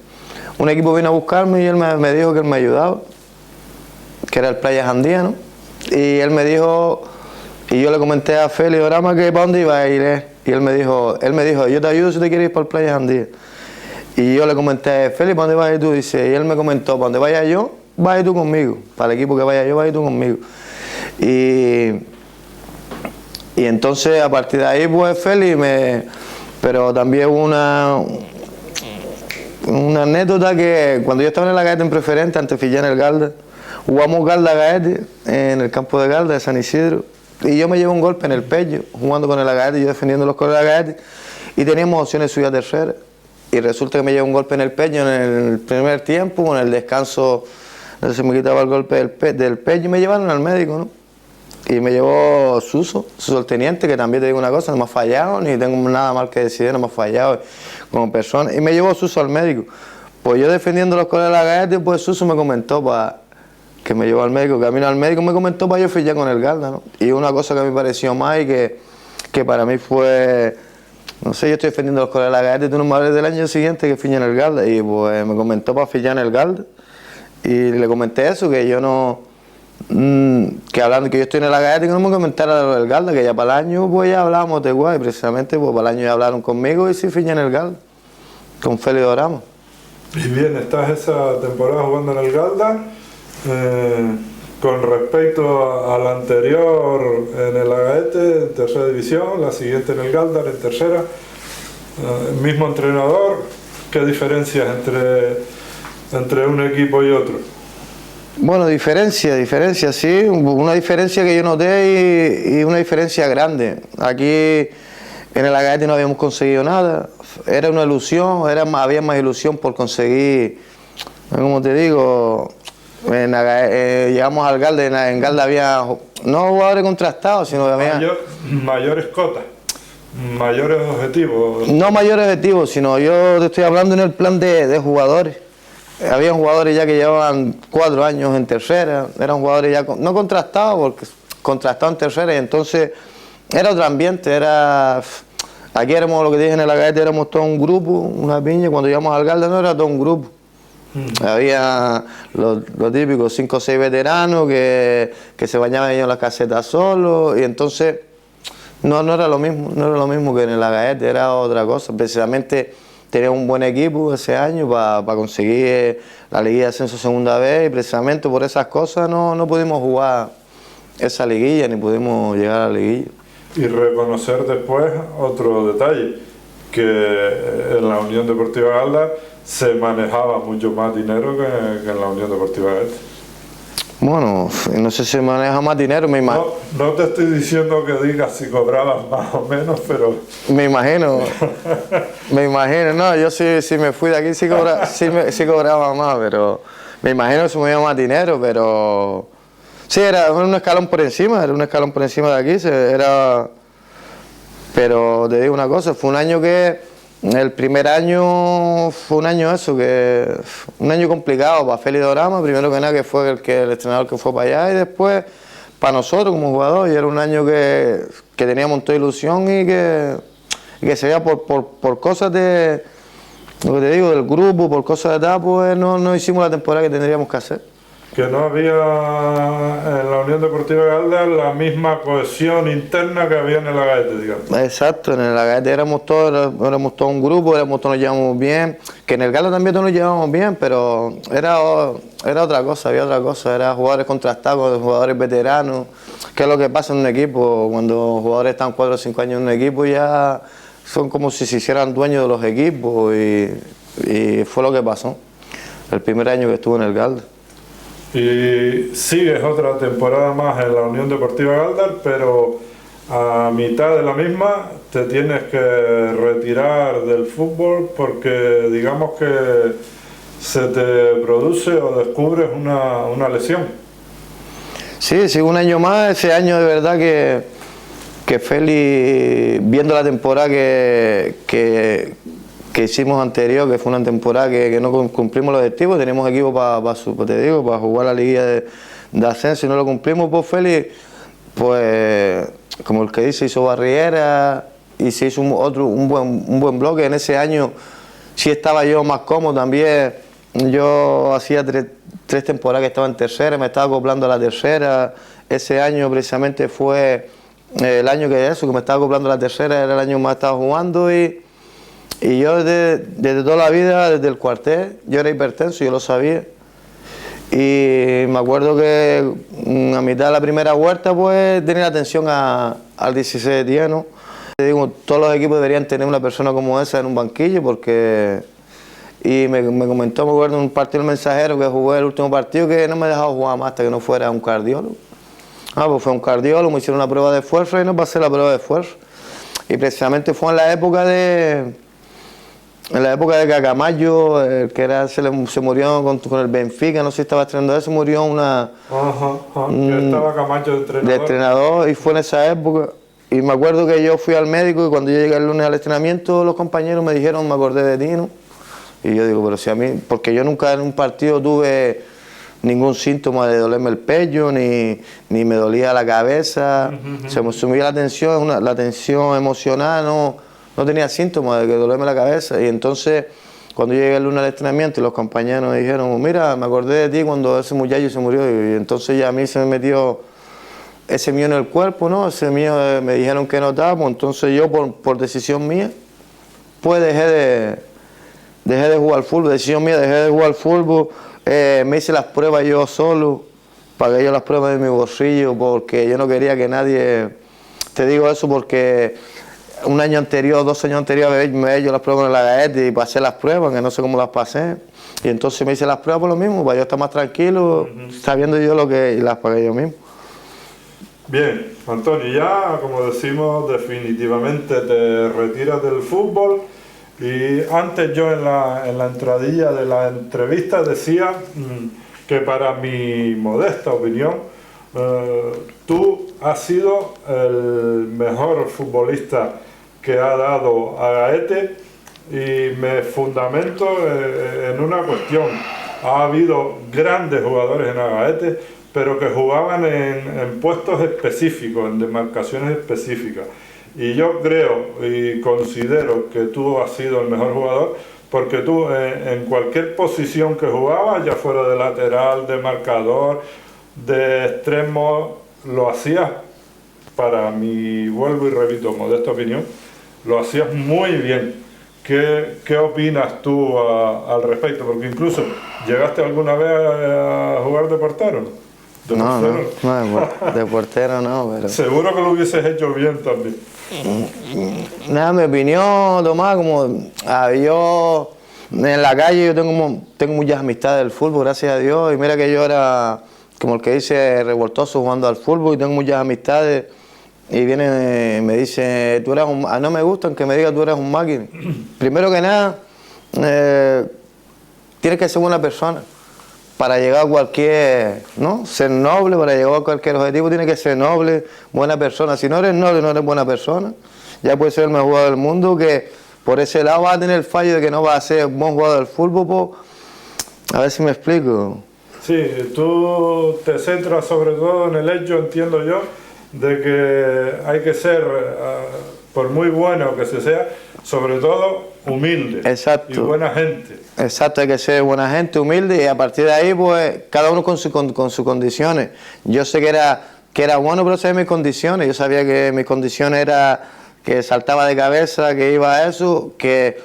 un equipo vino a buscarme y él me dijo que él me ayudaba, que era el Playa Jandía, ¿no? Y él me dijo, y yo le comenté a Félix Orama que para dónde iba a ir él. Y él me dijo, yo te ayudo si te quieres ir para el Playa Jandía. Y yo le comenté, Félix, ¿para dónde vas a ir tú? Dice, y él me comentó, para donde vaya yo, vas a ir tú conmigo. Para el equipo que vaya yo, vas a ir tú conmigo. Y entonces a partir de ahí pues Félix pero también hubo una anécdota que cuando yo estaba en la Gaete en preferente, antes Fillán el Galda, jugamos Galda Gaete en el campo de Galda de San Isidro, y yo me llevo un golpe en el pecho jugando con el Agaete, yo defendiendo los colores del Agaete, y teníamos opciones suyas tercera, y resulta que me llevo un golpe en el pecho en el primer tiempo, con el descanso no sé, se me quitaba el golpe del pecho y me llevaron al médico, ¿no? Y me llevó Suso el teniente, que también te digo una cosa, no me ha fallado, ni tengo nada mal que decir, no me ha fallado como persona, y me llevó Suso al médico. Pues yo defendiendo los colores del Agaete, pues Suso me comentó que me llevó al médico, camino al médico, me comentó para yo fichar con el Galda, ¿no? Y una cosa que me pareció más y que para mí fue, no sé, yo estoy defendiendo los colores del Agaete, tú no me hables del año siguiente que ficha en el Galda, y pues me comentó para fichar en el Galda, y le comenté eso, que yo no, que hablando que yo estoy en el Agaete, que no me comentara lo del Galda, que ya para el año pues ya hablábamos de igual, y precisamente pues para el año ya hablaron conmigo y sí fiché en el Galda, con Félix Orama. Y bien, estás esa temporada jugando en el Galda. Con respecto a la anterior en el Agaete, en tercera división, la siguiente en el Galdar, en tercera, mismo entrenador, ¿qué diferencias entre un equipo y otro? Bueno, diferencia, sí, una diferencia que yo noté y una diferencia grande. Aquí en el Agaete no habíamos conseguido nada, era una ilusión, había más ilusión por conseguir, como te digo, llegamos al Galda, en Galda había no jugadores contrastados, sino que había mayores cotas, mayores objetivos. No mayores objetivos, sino yo te estoy hablando en el plan de jugadores. Había jugadores ya que llevaban 4 años en tercera, eran jugadores ya no contrastados, porque contrastados en tercera, y entonces era otro ambiente, aquí éramos, lo que dije en el Agaete, éramos todo un grupo, una piña. Cuando llegamos al Galda no era todo un grupo. Había lo típico, 5 o 6 veteranos que se bañaban ellos en las casetas solos, y entonces no era lo mismo que en el Agaete, era otra cosa. Precisamente teníamos un buen equipo ese año para conseguir la liguilla de ascenso segunda vez, y precisamente por esas cosas no pudimos jugar esa liguilla, ni pudimos llegar a la liguilla. Y reconocer después otro detalle, que en la Unión Deportiva Galda se manejaba mucho más dinero que en la Unión Deportiva Gaete. Bueno, no sé si se maneja más dinero, me imagino. No te estoy diciendo que digas si cobrabas más o menos, pero... Me imagino, no, yo sí me fui de aquí sí cobraba más, pero me imagino que se movía más dinero, pero Sí, era un escalón por encima, era un escalón por encima de aquí, pero te digo una cosa, fue un año que, el primer año fue un año un año complicado para Félix Dorama, primero que nada que fue el entrenador que fue para allá y después para nosotros como jugador, y era un año que teníamos toda ilusión y que se veía por cosas de, lo que te digo, del grupo, por cosas de tal, pues no hicimos la temporada que tendríamos que hacer. Que no había en la Unión Deportiva Galdar la misma cohesión interna que había en el Agaete, digamos. Exacto, en el Agaete éramos todos un grupo, todos nos llevábamos bien, que en el Galo también todos nos llevábamos bien, pero era otra cosa, había otra cosa, era jugadores contrastados, jugadores veteranos, que es lo que pasa en un equipo, cuando los jugadores están 4 o 5 años en un equipo ya son como si se hicieran dueños de los equipos y fue lo que pasó, el primer año que estuve en el Galdar. Y sigues otra temporada más en la Unión Deportiva Galdar, pero a mitad de la misma te tienes que retirar del fútbol porque digamos que se te produce o descubres una lesión. Sí, un año más, ese año de verdad que Félix, viendo la temporada que hicimos anterior, que fue una temporada que no cumplimos los objetivos, teníamos equipo para jugar la liga de ascenso y no lo cumplimos, pues Félix, pues como el que dice, hizo barriera y se hizo un buen bloque. En ese año sí estaba yo más cómodo también, yo hacía tres temporadas que estaba en tercera, me estaba acoplando a la tercera, ese año precisamente fue el año que me estaba acoplando a la tercera, era el año más estaba jugando y yo desde toda la vida, desde el cuartel, yo era hipertenso, yo lo sabía. Y me acuerdo que a mitad de la primera vuelta pues tenía atención al 16 de día, ¿no? Te digo, todos los equipos deberían tener una persona como esa en un banquillo porque... Y me comentó, me acuerdo, en un partido del Mensajero que jugué el último partido que no me dejaba jugar más hasta que no fuera un cardiólogo. Pues fue un cardiólogo, me hicieron una prueba de esfuerzo y no pasé la prueba de esfuerzo. Y precisamente fue en la época de Cacamayo, se murió con el Benfica, no sé si estaba estrenando eso, murió que estaba Camacho de entrenador y fue en esa época. Y me acuerdo que yo fui al médico y cuando yo llegué el lunes al entrenamiento, los compañeros me dijeron, me acordé de ti, ¿no? Y yo digo, pero si a mí, porque yo nunca en un partido tuve ningún síntoma de dolerme el pecho, ni me dolía la cabeza, se me subía la tensión emocional, no tenía síntomas de que dolerme la cabeza. Y entonces, cuando llegué el lunes al entrenamiento y los compañeros me dijeron, mira, me acordé de ti cuando ese muchacho se murió. Y entonces ya a mí se me metió ese mío en el cuerpo, ¿no? Ese mío me dijeron que no estaba, pues entonces yo por decisión mía, pues dejé de jugar al fútbol, decisión mía, dejé de jugar al fútbol, me hice las pruebas yo solo, pagué yo las pruebas de mi bolsillo porque yo no quería que nadie, te digo eso porque un año anterior, 2 años anteriores me he hecho las pruebas en la Gaete y pasé las pruebas, que no sé cómo las pasé, y entonces me hice las pruebas por lo mismo, para yo estar más tranquilo, sabiendo yo lo que, y las pagué yo mismo. Bien, Antonio, ya como decimos, definitivamente te retiras del fútbol. Y antes yo en la entradilla de la entrevista decía que para mi modesta opinión tú has sido el mejor futbolista que ha dado Agaete y me fundamento en una cuestión. Ha habido grandes jugadores en Agaete, pero que jugaban en puestos específicos, en demarcaciones específicas. Y yo creo y considero que tú has sido el mejor jugador porque tú en cualquier posición que jugabas, ya fuera de lateral, de marcador, de extremo, lo hacías, para mi, vuelvo y repito, modesta opinión, lo hacías muy bien. ¿Qué opinas tú al respecto? Porque incluso, ¿llegaste alguna vez a jugar de portero? No, de portero no, pero... Seguro que lo hubieses hecho bien también. Nada, mi opinión, Tomás, como yo en la calle yo tengo muchas amistades del fútbol, gracias a Dios, y mira que yo era, como el que dice, revoltoso jugando al fútbol, y tengo muchas amistades, y vienen y me dicen, tú eres no me gustan que me digan tú eres un máquina. Primero que nada, tienes que ser buena persona. para llegar a cualquier, ¿no? Ser noble, para llegar a cualquier objetivo tiene que ser noble, buena persona. Si no eres noble, no eres buena persona. Ya puedes ser el mejor jugador del mundo, que por ese lado vas a tener el fallo de que no vas a ser un buen jugador del fútbol. Pues, a ver si me explico. Sí, tú te centras sobre todo en el hecho, entiendo yo, de que hay que ser, por muy bueno que se sea, sobre todo humilde. Exacto. Y buena gente. Exacto, hay que ser buena gente, humilde, y a partir de ahí, pues, cada uno con sus condiciones. Yo sé que era bueno, pero sabía mis condiciones. Yo sabía que mis condiciones era que saltaba de cabeza, que iba a eso, que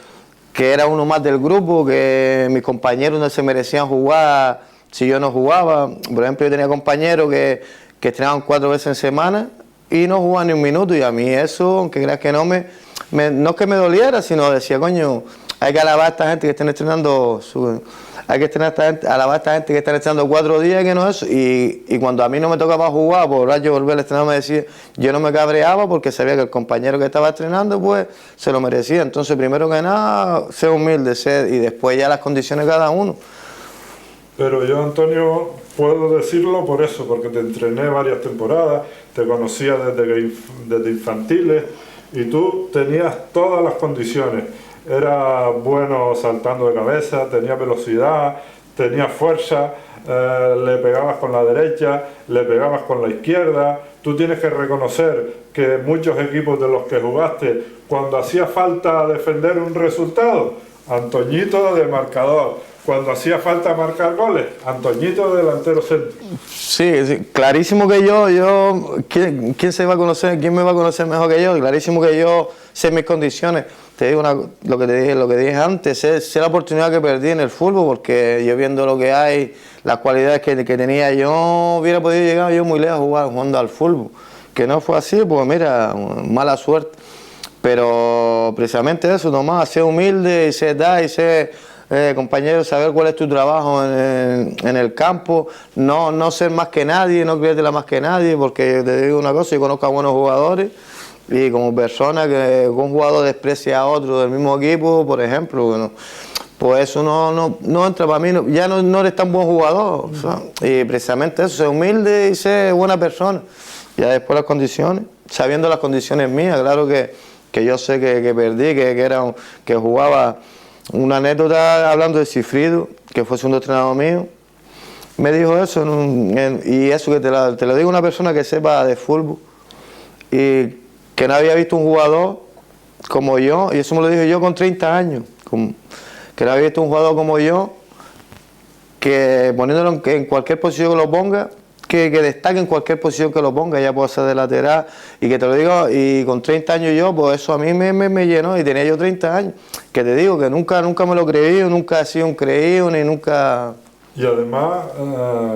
era uno más del grupo, que mis compañeros no se merecían jugar si yo no jugaba. Por ejemplo, yo tenía compañeros que entrenaban 4 veces en semana y no jugaban ni un minuto, y a mí eso, aunque creas que no no es que me doliera, sino decía, coño, hay que alabar a esta gente que están entrenando, hay que alabar a esta gente que están entrenando 4 días y que no eso, y cuando a mí no me tocaba jugar, por yo volver al entrenar, me decía, yo no me cabreaba porque sabía que el compañero que estaba entrenando, pues, se lo merecía. Entonces, primero que nada, ser humilde, y después ya las condiciones de cada uno. Pero yo, Antonio, puedo decirlo por eso, porque te entrené varias temporadas, te conocía desde infantiles, y tú tenías todas las condiciones. Eras bueno saltando de cabeza, tenías velocidad, tenías fuerza, le pegabas con la derecha, le pegabas con la izquierda. Tú tienes que reconocer que muchos equipos de los que jugaste, cuando hacía falta defender un resultado, Antoñito de marcador. Cuando hacía falta marcar goles, Antoñito delantero centro. Sí, clarísimo que ¿quién se va a conocer? ¿Quién me va a conocer mejor que yo? Clarísimo que yo sé mis condiciones. Te digo lo que dije antes, sé la oportunidad que perdí en el fútbol, porque yo viendo lo que hay, las cualidades que tenía, yo hubiera podido llegar yo muy lejos jugando al fútbol. Que no fue así, pues mira, mala suerte. Pero precisamente eso, nomás, ser humilde y ser compañero, saber cuál es tu trabajo en el campo, no ser más que nadie, no creértela más que nadie, porque te digo una cosa, yo conozco a buenos jugadores, y como persona que un jugador desprecia a otro del mismo equipo, por ejemplo, bueno, pues eso no entra para mí, ya no eres tan buen jugador, y precisamente eso, ser humilde y ser buena persona. Ya después las condiciones, sabiendo las condiciones mías, claro que yo sé que perdí, que jugaba. Una anécdota hablando de Cifrido, que fue segundo entrenador mío, me dijo eso, y eso que te lo digo una persona que sepa de fútbol, y que no había visto un jugador como yo, y eso me lo dije yo con 30 años, que no había visto un jugador como yo, que poniéndolo en cualquier posición que lo ponga, que destaque en cualquier posición que lo ponga, ya puede ser de lateral, y que te lo digo, y con 30 años yo, pues eso a mí me llenó, y tenía yo 30 años, que te digo que nunca me lo creí, nunca he sido un creído, ni nunca... Y además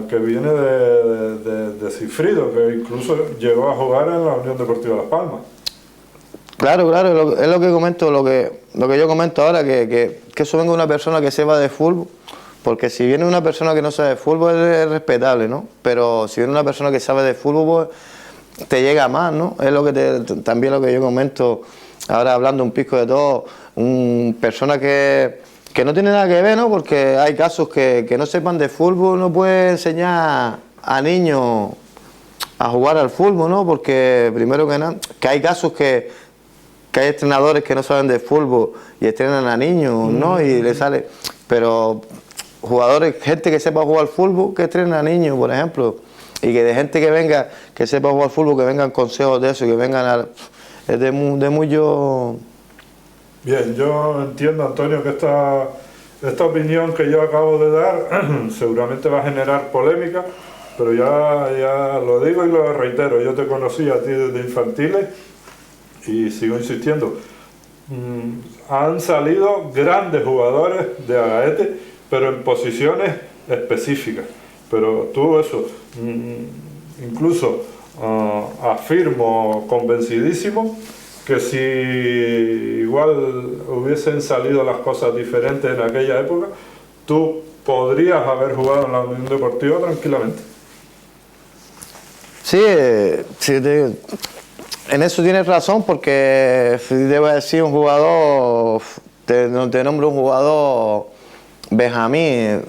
que viene de Cifrido, que incluso llegó a jugar en la Unión Deportiva Las Palmas. Claro, es lo que comento, lo que yo comento ahora, que eso venga de una persona que sepa de fútbol. Porque si viene una persona que no sabe de fútbol es respetable, ¿no? Pero si viene una persona que sabe de fútbol, pues te llega más, ¿no? Es también lo que yo comento, ahora hablando un pico de todo, persona que no tiene nada que ver, ¿no? Porque hay casos que no sepan de fútbol, no puede enseñar a niños a jugar al fútbol, ¿no? Porque primero que nada, que hay casos que hay entrenadores que no saben de fútbol y entrenan a niños, ¿no? Y les sale... Pero... jugadores, gente que sepa jugar al fútbol, que entrena a niños, por ejemplo, y que de gente que venga, que sepa jugar al fútbol, que vengan consejos de eso, que vengan es de mucho... Bien, yo entiendo, Antonio, que esta opinión que yo acabo de dar seguramente va a generar polémica, pero ya lo digo y lo reitero, yo te conocí a ti desde infantiles y sigo insistiendo, han salido grandes jugadores de Agaete, pero en posiciones específicas. Pero tú eso, incluso afirmo convencidísimo que si igual hubiesen salido las cosas diferentes en aquella época, tú podrías haber jugado en la Unión Deportiva tranquilamente. Sí, en eso tienes razón, porque debo decir un jugador, te nombro un jugador... Benjamín,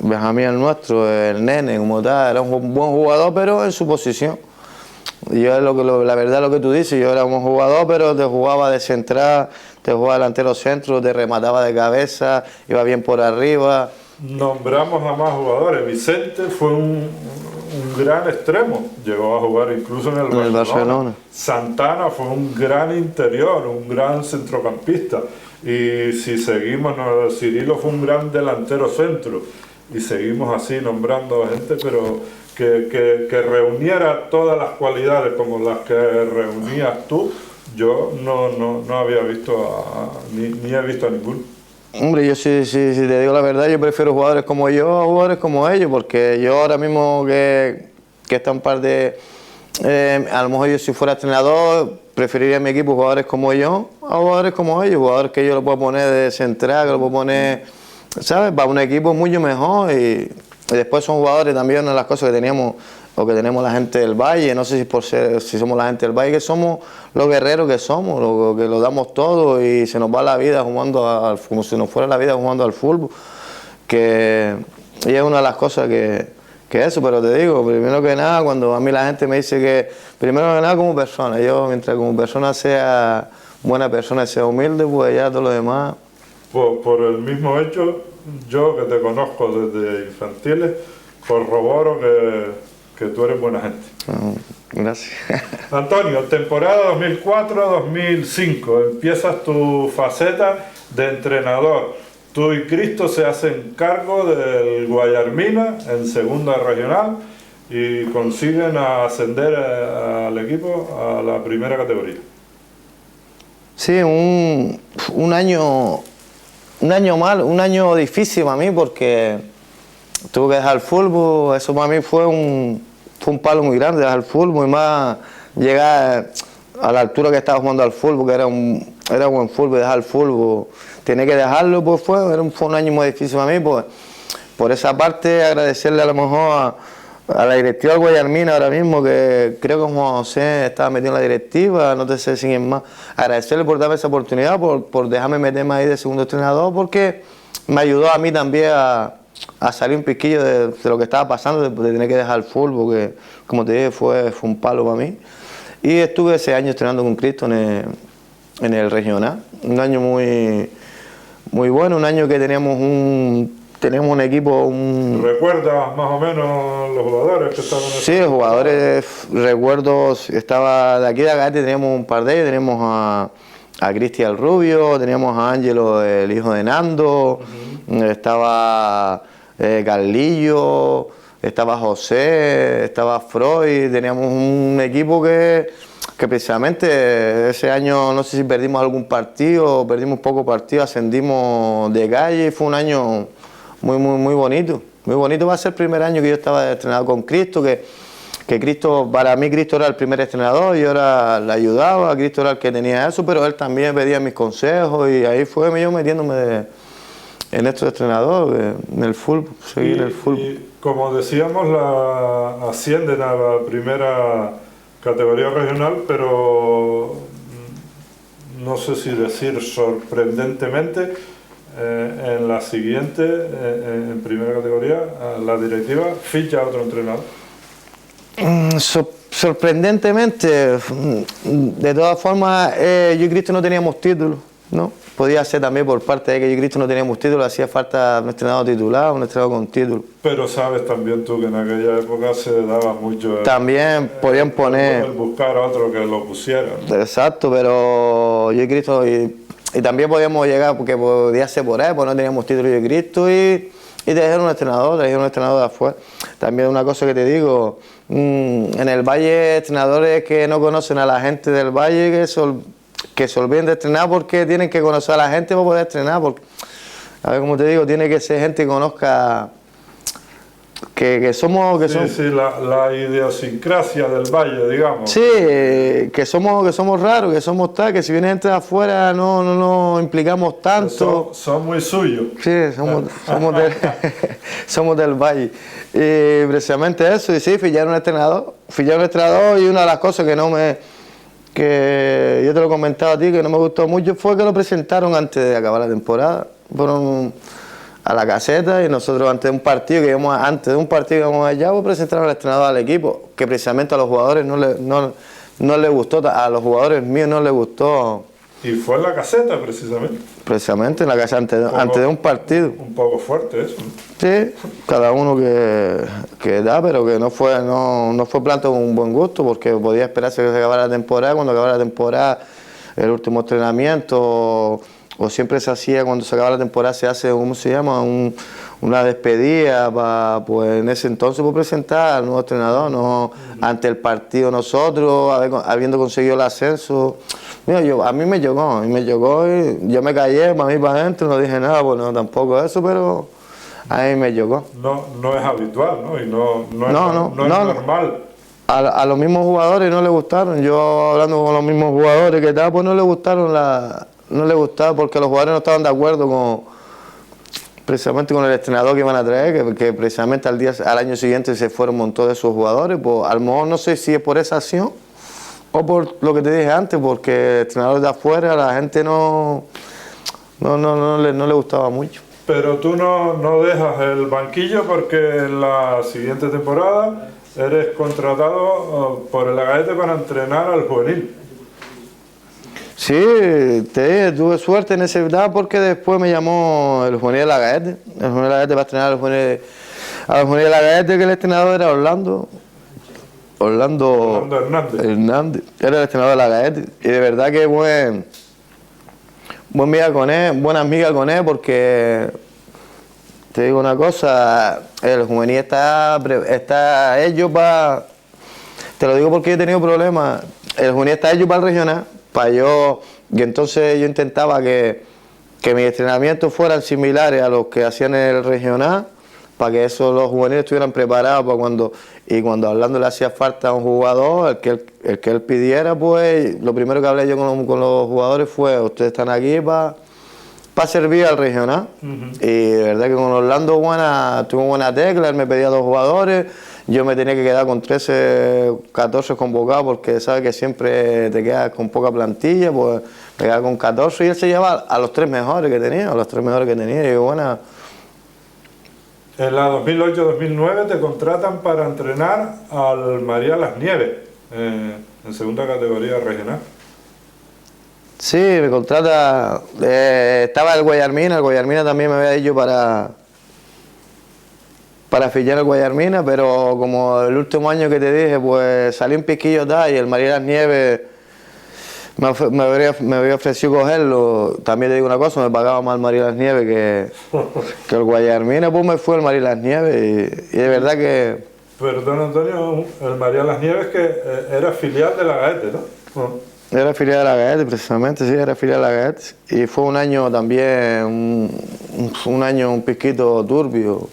Benjamín el nuestro, el nene como tal, era un buen jugador pero en su posición. Yo la verdad lo que tú dices, yo era un buen jugador pero te jugaba de central, te jugaba delantero centro, te remataba de cabeza, iba bien por arriba. Nombramos a más jugadores. Vicente fue un gran extremo, llegó a jugar incluso en el Barcelona. Santana fue un gran interior, un gran centrocampista. Y si seguimos, Cirilo fue un gran delantero centro. Y seguimos así nombrando a gente, pero que reuniera todas las cualidades como las que reunías tú, yo no había visto ni he visto a ninguno. Hombre, yo si te digo la verdad, yo prefiero jugadores como yo a jugadores como ellos, porque yo ahora mismo que está un par de... a lo mejor yo si fuera entrenador, preferiría a mi equipo jugadores como yo a jugadores como ellos, jugadores que yo lo puedo poner de central, que lo puedo poner, ¿sabes? Para un equipo mucho mejor y después son jugadores también, una de las cosas que teníamos o que tenemos la gente del Valle, no sé si somos la gente del Valle, que somos los guerreros que somos, que lo damos todo y se nos va la vida jugando como si nos fuera la vida jugando al fútbol, y es una de las cosas que eso, pero te digo, primero que nada, cuando a mí la gente me dice que, primero que nada como persona, yo mientras como persona sea buena persona y sea humilde, pues ya todo lo demás. Por el mismo hecho, yo que te conozco desde infantiles, corroboro que tú eres buena gente. Gracias. Antonio, temporada 2004-2005, empiezas tu faceta de entrenador. Tú y Cristo se hacen cargo del Guayarmina en segunda regional y consiguen ascender al equipo a la primera categoría. Sí, un año malo, un año difícil para mí porque tuve que dejar el fútbol. Eso para mí fue un palo muy grande, dejar el fútbol y más llegar a la altura que estaba jugando al fútbol, que era buen fútbol, dejar el fútbol, tenía que dejarlo, pues fue un año muy difícil para mí, pues por esa parte agradecerle a lo mejor a la directiva del Guayarmina ahora mismo, que creo que Juan José estaba metido en la directiva, no te sé si es más, agradecerle por darme esa oportunidad, por dejarme meterme ahí de segundo entrenador, porque me ayudó a mí también a salir un piquillo de lo que estaba pasando, de tener que dejar el fútbol, que como te dije fue un palo para mí. Y estuve ese año entrenando con Cristo en el regional, un año muy bueno, un año que teníamos un equipo... ¿Recuerdas más o menos los jugadores que estaban en el Sí, los jugadores, recuerdo, estaba de aquí de acá, teníamos un par de ellos, teníamos a Cristian Rubio, teníamos a Ángelo, el hijo de Nando, estaba Carlillo, estaba José, estaba Freud, teníamos un equipo que precisamente ese año no sé si perdimos algún partido, perdimos pocos partidos, ascendimos de calle y fue un año muy bonito. Muy bonito, va a ser el primer año que yo estaba entrenado con Cristo, que Cristo, para mí Cristo era el primer entrenador, yo le ayudaba, Cristo era el que tenía eso, pero él también pedía mis consejos y ahí fue yo metiéndome en esto de entrenador, en el fútbol, seguir el fútbol. Y como decíamos, ascienden a la primera categoría regional, pero no sé si decir sorprendentemente, en la siguiente, en primera categoría, la directiva ficha a otro entrenador. Sorprendentemente, de todas formas, yo y Cristo no teníamos título, ¿no? Podía ser también por parte de que yo y Cristo no teníamos título, hacía falta un entrenador titular, un entrenador con título. Pero sabes también tú que en aquella época se daba mucho... También podían poner... buscar a otro que lo pusiera, ¿no? Exacto, pero yo y Cristo... Y también podíamos llegar, porque podía ser por ahí, pues no teníamos título yo y Cristo, y trajeron un entrenador de afuera. También una cosa que te digo, en el Valle, entrenadores que no conocen a la gente del Valle, que se olviden de entrenar porque tienen que conocer a la gente para poder entrenar. Porque, a ver, como te digo, tiene que ser gente que conozca, que somos... Sí, la idiosincrasia del Valle, digamos. Sí, que somos raros, que somos tal, que si viene gente de afuera no implicamos tanto. Son muy suyos. Sí, somos del Valle. Y precisamente eso, y sí, ficharon un entrenador y una de las cosas que yo te lo he comentado a ti, que no me gustó mucho, fue que lo presentaron antes de acabar la temporada. a la caseta y nosotros antes de un partido que íbamos allá, pues presentaron al entrenador al equipo, que precisamente a los jugadores no les gustó, a los jugadores míos no les gustó. Y fue en la caseta, precisamente. Precisamente en la caseta, antes de un partido. Un poco fuerte eso, ¿no? Sí, cada uno que da, pero que no fue planto con un buen gusto, porque podía esperarse que se acabara la temporada. Cuando acabara la temporada, el último entrenamiento, o siempre se hacía cuando se acaba la temporada, se hace, ¿cómo se llama? Una despedida para, pues en ese entonces, pues, presentar al nuevo entrenador, no ante el partido nosotros, habiendo conseguido el ascenso. Mira, a mí me llegó y yo me callé, para mí para adentro, no dije nada, pues no, tampoco eso, pero a mí me llegó. No es habitual, ¿no? Y no es normal. A los mismos jugadores no les gustaron. Yo hablando con los mismos jugadores que tal, pues no les gustaba porque los jugadores no estaban de acuerdo precisamente con el entrenador que iban a traer, que precisamente al año siguiente se fueron un montón de esos jugadores. Pues a lo mejor no sé si es por esa acción o por lo que te dije antes, porque el entrenador de afuera a la gente no le gustaba mucho. Pero tú no dejas el banquillo porque en la siguiente temporada eres contratado por el Agaete para entrenar al juvenil. Sí, te dije, tuve suerte en esa edad porque después me llamó el juvenil de Agaete. El juvenil de Agaete para entrenar al juvenil de Agaete, que el entrenador era Orlando Hernández. Era el entrenador de la Agaete. Y de verdad que buena amiga con él, porque te digo una cosa, el juvenil está hecho para... Te lo digo porque yo he tenido problemas. El juvenil está hecho para el regional, y entonces yo intentaba que mis entrenamientos fueran similares a los que hacían en el regional, para que los juveniles estuvieran preparados para cuando Orlando le hacía falta a un jugador, el que él pidiera, pues lo primero que hablé yo con los jugadores fue: ustedes están aquí para servir al regional. Y de verdad que con Orlando tuvo buena tecla, él me pedía 2 jugadores, yo me tenía que quedar con 13, 14 convocados, porque sabe que siempre te quedas con poca plantilla, pues me quedaba con 14 y él se llevaba a los 3 mejores que tenía, y bueno. En la 2008-2009 te contratan para entrenar al María Las Nieves, en segunda categoría regional. Sí, me contrata, estaba el Guayarmina también me había dicho para fichar al Guayarmina, pero como el último año que te dije, pues salí un piquillo y el María Las Nieves me había ofrecido cogerlo. También te digo una cosa, me pagaba más el María Las Nieves que el Guayarmina, pues me fue el María Las Nieves y de verdad que... Perdón, Antonio, el María Las Nieves que era filial de la Agaete, ¿no? Era filial de la Agaete, precisamente, sí, era filial de la Agaete. Y fue un año también, un año un piquito turbio.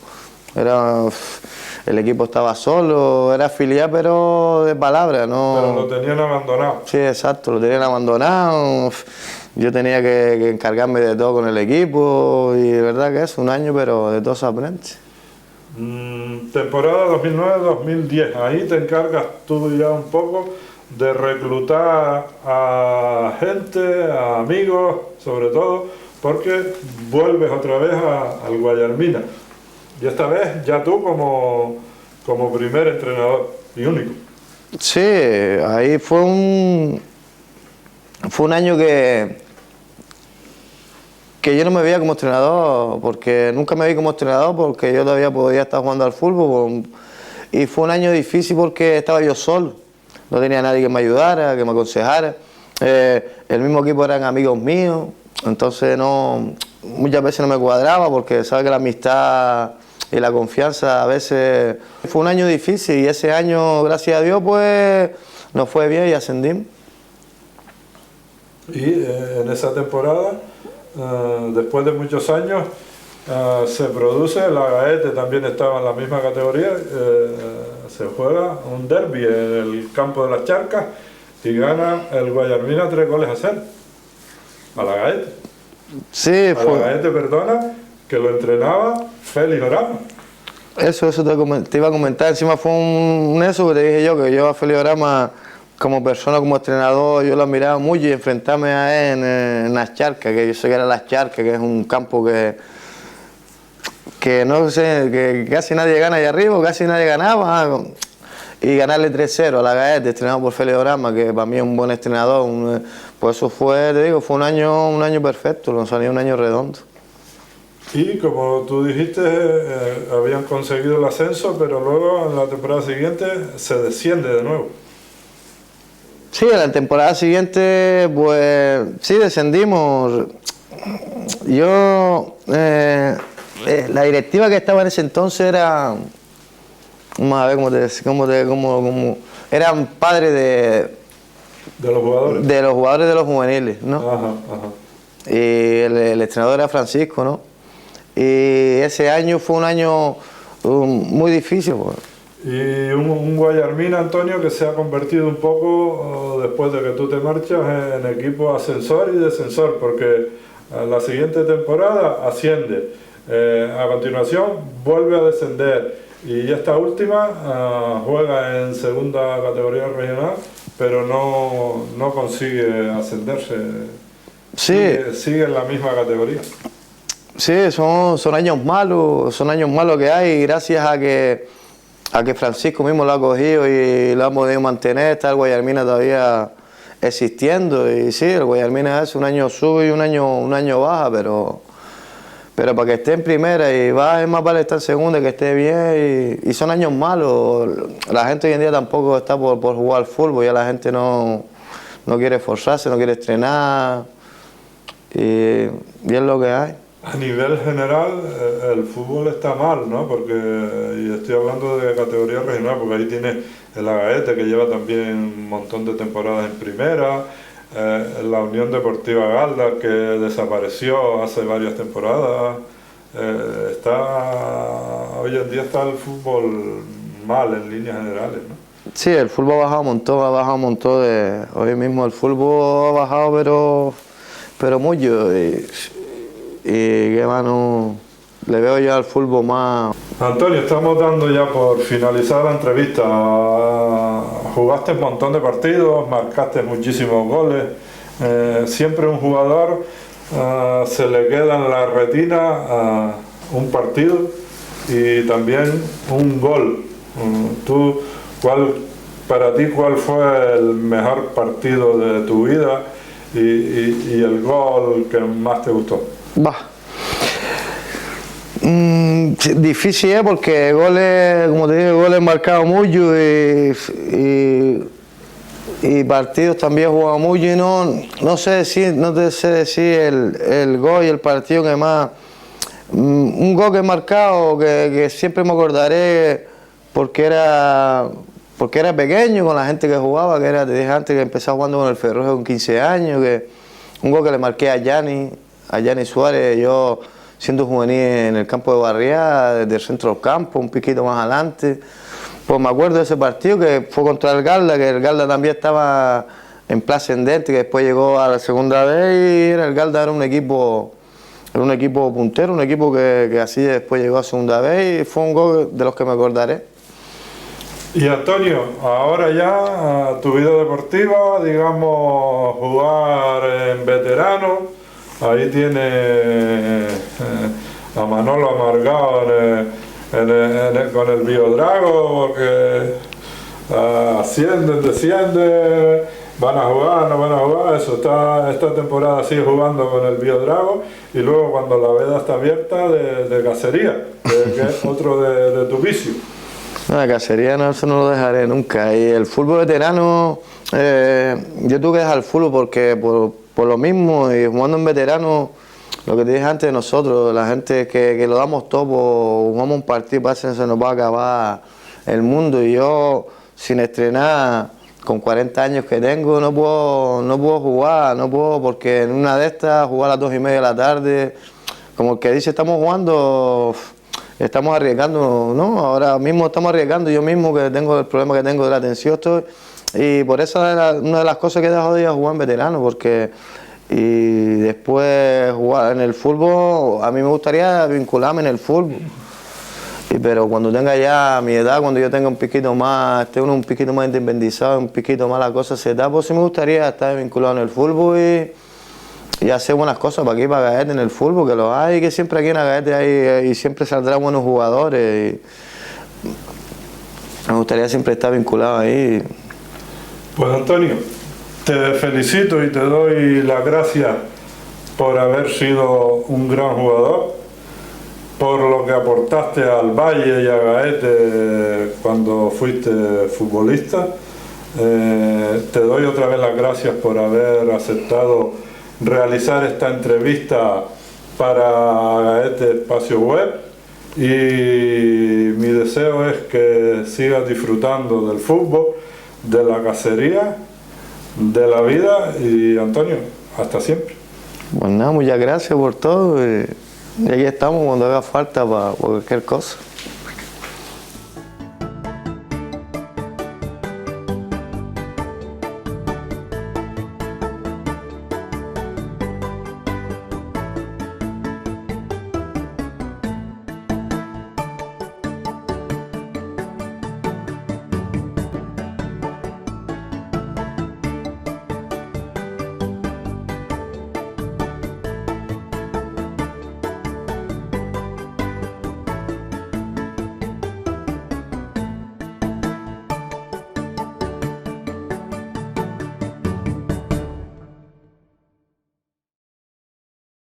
El equipo estaba solo, era filial, pero de palabra, ¿no? Pero lo tenían abandonado. Sí, exacto, lo tenían abandonado. Yo tenía que encargarme de todo con el equipo y de verdad que es un año, pero de todo se aprende. Temporada 2009-2010, ahí te encargas tú ya un poco de reclutar a gente, a amigos, sobre todo, porque vuelves otra vez al Guayarmina. Y esta vez ya tú como primer entrenador y único. Sí, ahí fue un año que yo no me veía como entrenador, porque nunca me vi como entrenador, porque yo todavía podía estar jugando al fútbol. Y fue un año difícil porque estaba yo solo. No tenía nadie que me ayudara, que me aconsejara. El mismo equipo eran amigos míos, entonces muchas veces no me cuadraba, porque sabe que la amistad y la confianza a veces... Fue un año difícil y ese año, gracias a Dios, pues nos fue bien y ascendimos. Y en esa temporada, después de muchos años, se produce, el Agaete también estaba en la misma categoría, se juega un derbi en el campo de las Charcas y gana el Guayarmina 3-0 al Agaete. Sí, fue. Al Agaete, perdona, que lo entrenaba Félix Orama. Eso te iba a comentar, encima fue eso que te dije yo, que yo a Félix Orama como persona, como entrenador, yo lo admiraba mucho y enfrentarme a él en las Charcas, que yo sé que era las Charcas, que es un campo que que no sé, que casi nadie gana allá arriba, casi nadie ganaba, y ganarle 3-0 a la Gaete, estrenado por Félix Orama, que para mí es un buen entrenador, pues eso fue, te digo, fue un año perfecto, nos salió un año redondo. Y como tú dijiste, habían conseguido el ascenso, pero luego en la temporada siguiente se desciende de nuevo. Sí, en la temporada siguiente, pues sí, descendimos. Yo, la directiva que estaba en ese entonces era, vamos a ver eran padres de los jugadores. De los jugadores de los juveniles, ¿no? Ajá, ajá. Y el entrenador era Francisco, ¿no? Y ese año fue un año muy difícil, pues. Y un Guayarmina, Antonio, que se ha convertido un poco, después de que tú te marchas, en equipo ascensor y descensor, porque la siguiente temporada asciende, a continuación vuelve a descender, y esta última juega en segunda categoría regional, pero no consigue ascenderse. Sí. Sigue en la misma categoría. Sí, son años malos que hay, y gracias a que Francisco mismo lo ha cogido y lo ha podido mantener, está el Guayarmina todavía existiendo. Y sí, el Guayarmina es un año sube y un año baja, pero para que esté en primera y baje, es más vale estar en segunda que esté bien. Y son años malos. La gente hoy en día tampoco está por jugar al fútbol, ya la gente no quiere esforzarse, no quiere estrenar, y es lo que hay. A nivel general, el fútbol está mal, ¿no? Porque, y estoy hablando de categoría regional, porque ahí tienes el Agaete, que lleva también un montón de temporadas en primera, la Unión Deportiva Galda, que desapareció hace varias temporadas. Hoy en día está el fútbol mal en líneas generales, ¿no? Sí, el fútbol ha bajado un montón, hoy mismo el fútbol ha bajado, pero mucho. Y qué mano, le veo yo al fútbol más. Antonio, estamos dando ya por finalizar la entrevista. Jugaste un montón de partidos, marcaste muchísimos goles. Siempre un jugador se le queda en la retina un partido y también un gol. Para ti, ¿cuál fue el mejor partido de tu vida y el gol que más te gustó? Difícil porque goles, como te digo, goles marcados mucho y partidos también he jugado mucho y no te sé decir el gol y el partido que más. Un gol que he marcado que siempre me acordaré porque era pequeño, con la gente que jugaba, te dije antes que empecé jugando con el Ferroje con 15 años, un gol que le marqué a Yanni Suárez, yo siendo juvenil en el campo de Barriá, desde el centro del campo, un piquito más adelante. Pues me acuerdo de ese partido que fue contra el Garda, que el Garda también estaba en plan ascendente, que después llegó a la segunda vez y el Garda era un equipo puntero, un equipo que así después llegó a segunda vez y fue un gol de los que me acordaré. Y Antonio, ahora ya tu vida deportiva, digamos, jugar en veterano. Ahí tiene a Manolo Amargado con el Biodrago, porque ascienden, descienden, van a jugar, no van a jugar. Esta temporada sigue jugando con el Biodrago y luego cuando la veda está abierta de cacería, que es otro de tu vicio. No, la cacería eso no lo dejaré nunca. Y el fútbol veterano, yo tuve que dejar el fútbol porque por lo mismo, y jugando en veterano, lo que te dije antes de nosotros, la gente que lo damos todo, jugamos un partido, parece que se nos va a acabar el mundo. Y yo, sin estrenar, con 40 años que tengo, no puedo jugar, porque en una de estas, jugar a las 2:30 de la tarde, como el que dice, estamos jugando, estamos arriesgando, ¿no? Ahora mismo estamos arriesgando, yo mismo que tengo el problema que tengo de la tensión, y por eso es una de las cosas que he dejado de ir a jugar en veterano, y después jugar en el fútbol, a mí me gustaría vincularme en el fútbol, pero cuando tenga ya mi edad, cuando yo tenga un piquito más, esté uno un piquito más independizado, un piquito más la cosa se da, pues sí me gustaría estar vinculado en el fútbol y hacer buenas cosas para aquí, para Agaete en el fútbol, que los hay, que siempre aquí en Agaete hay y siempre saldrán buenos jugadores. Me gustaría siempre estar vinculado ahí. Pues Antonio, te felicito y te doy las gracias por haber sido un gran jugador, por lo que aportaste al Valle y a Agaete cuando fuiste futbolista. Te doy otra vez las gracias por haber aceptado realizar esta entrevista para Agaete Espacio Web, y mi deseo es que sigas disfrutando del fútbol, de la cacería, de la vida, y Antonio, hasta siempre. Pues nada, muchas gracias por todo y aquí estamos cuando haga falta para cualquier cosa.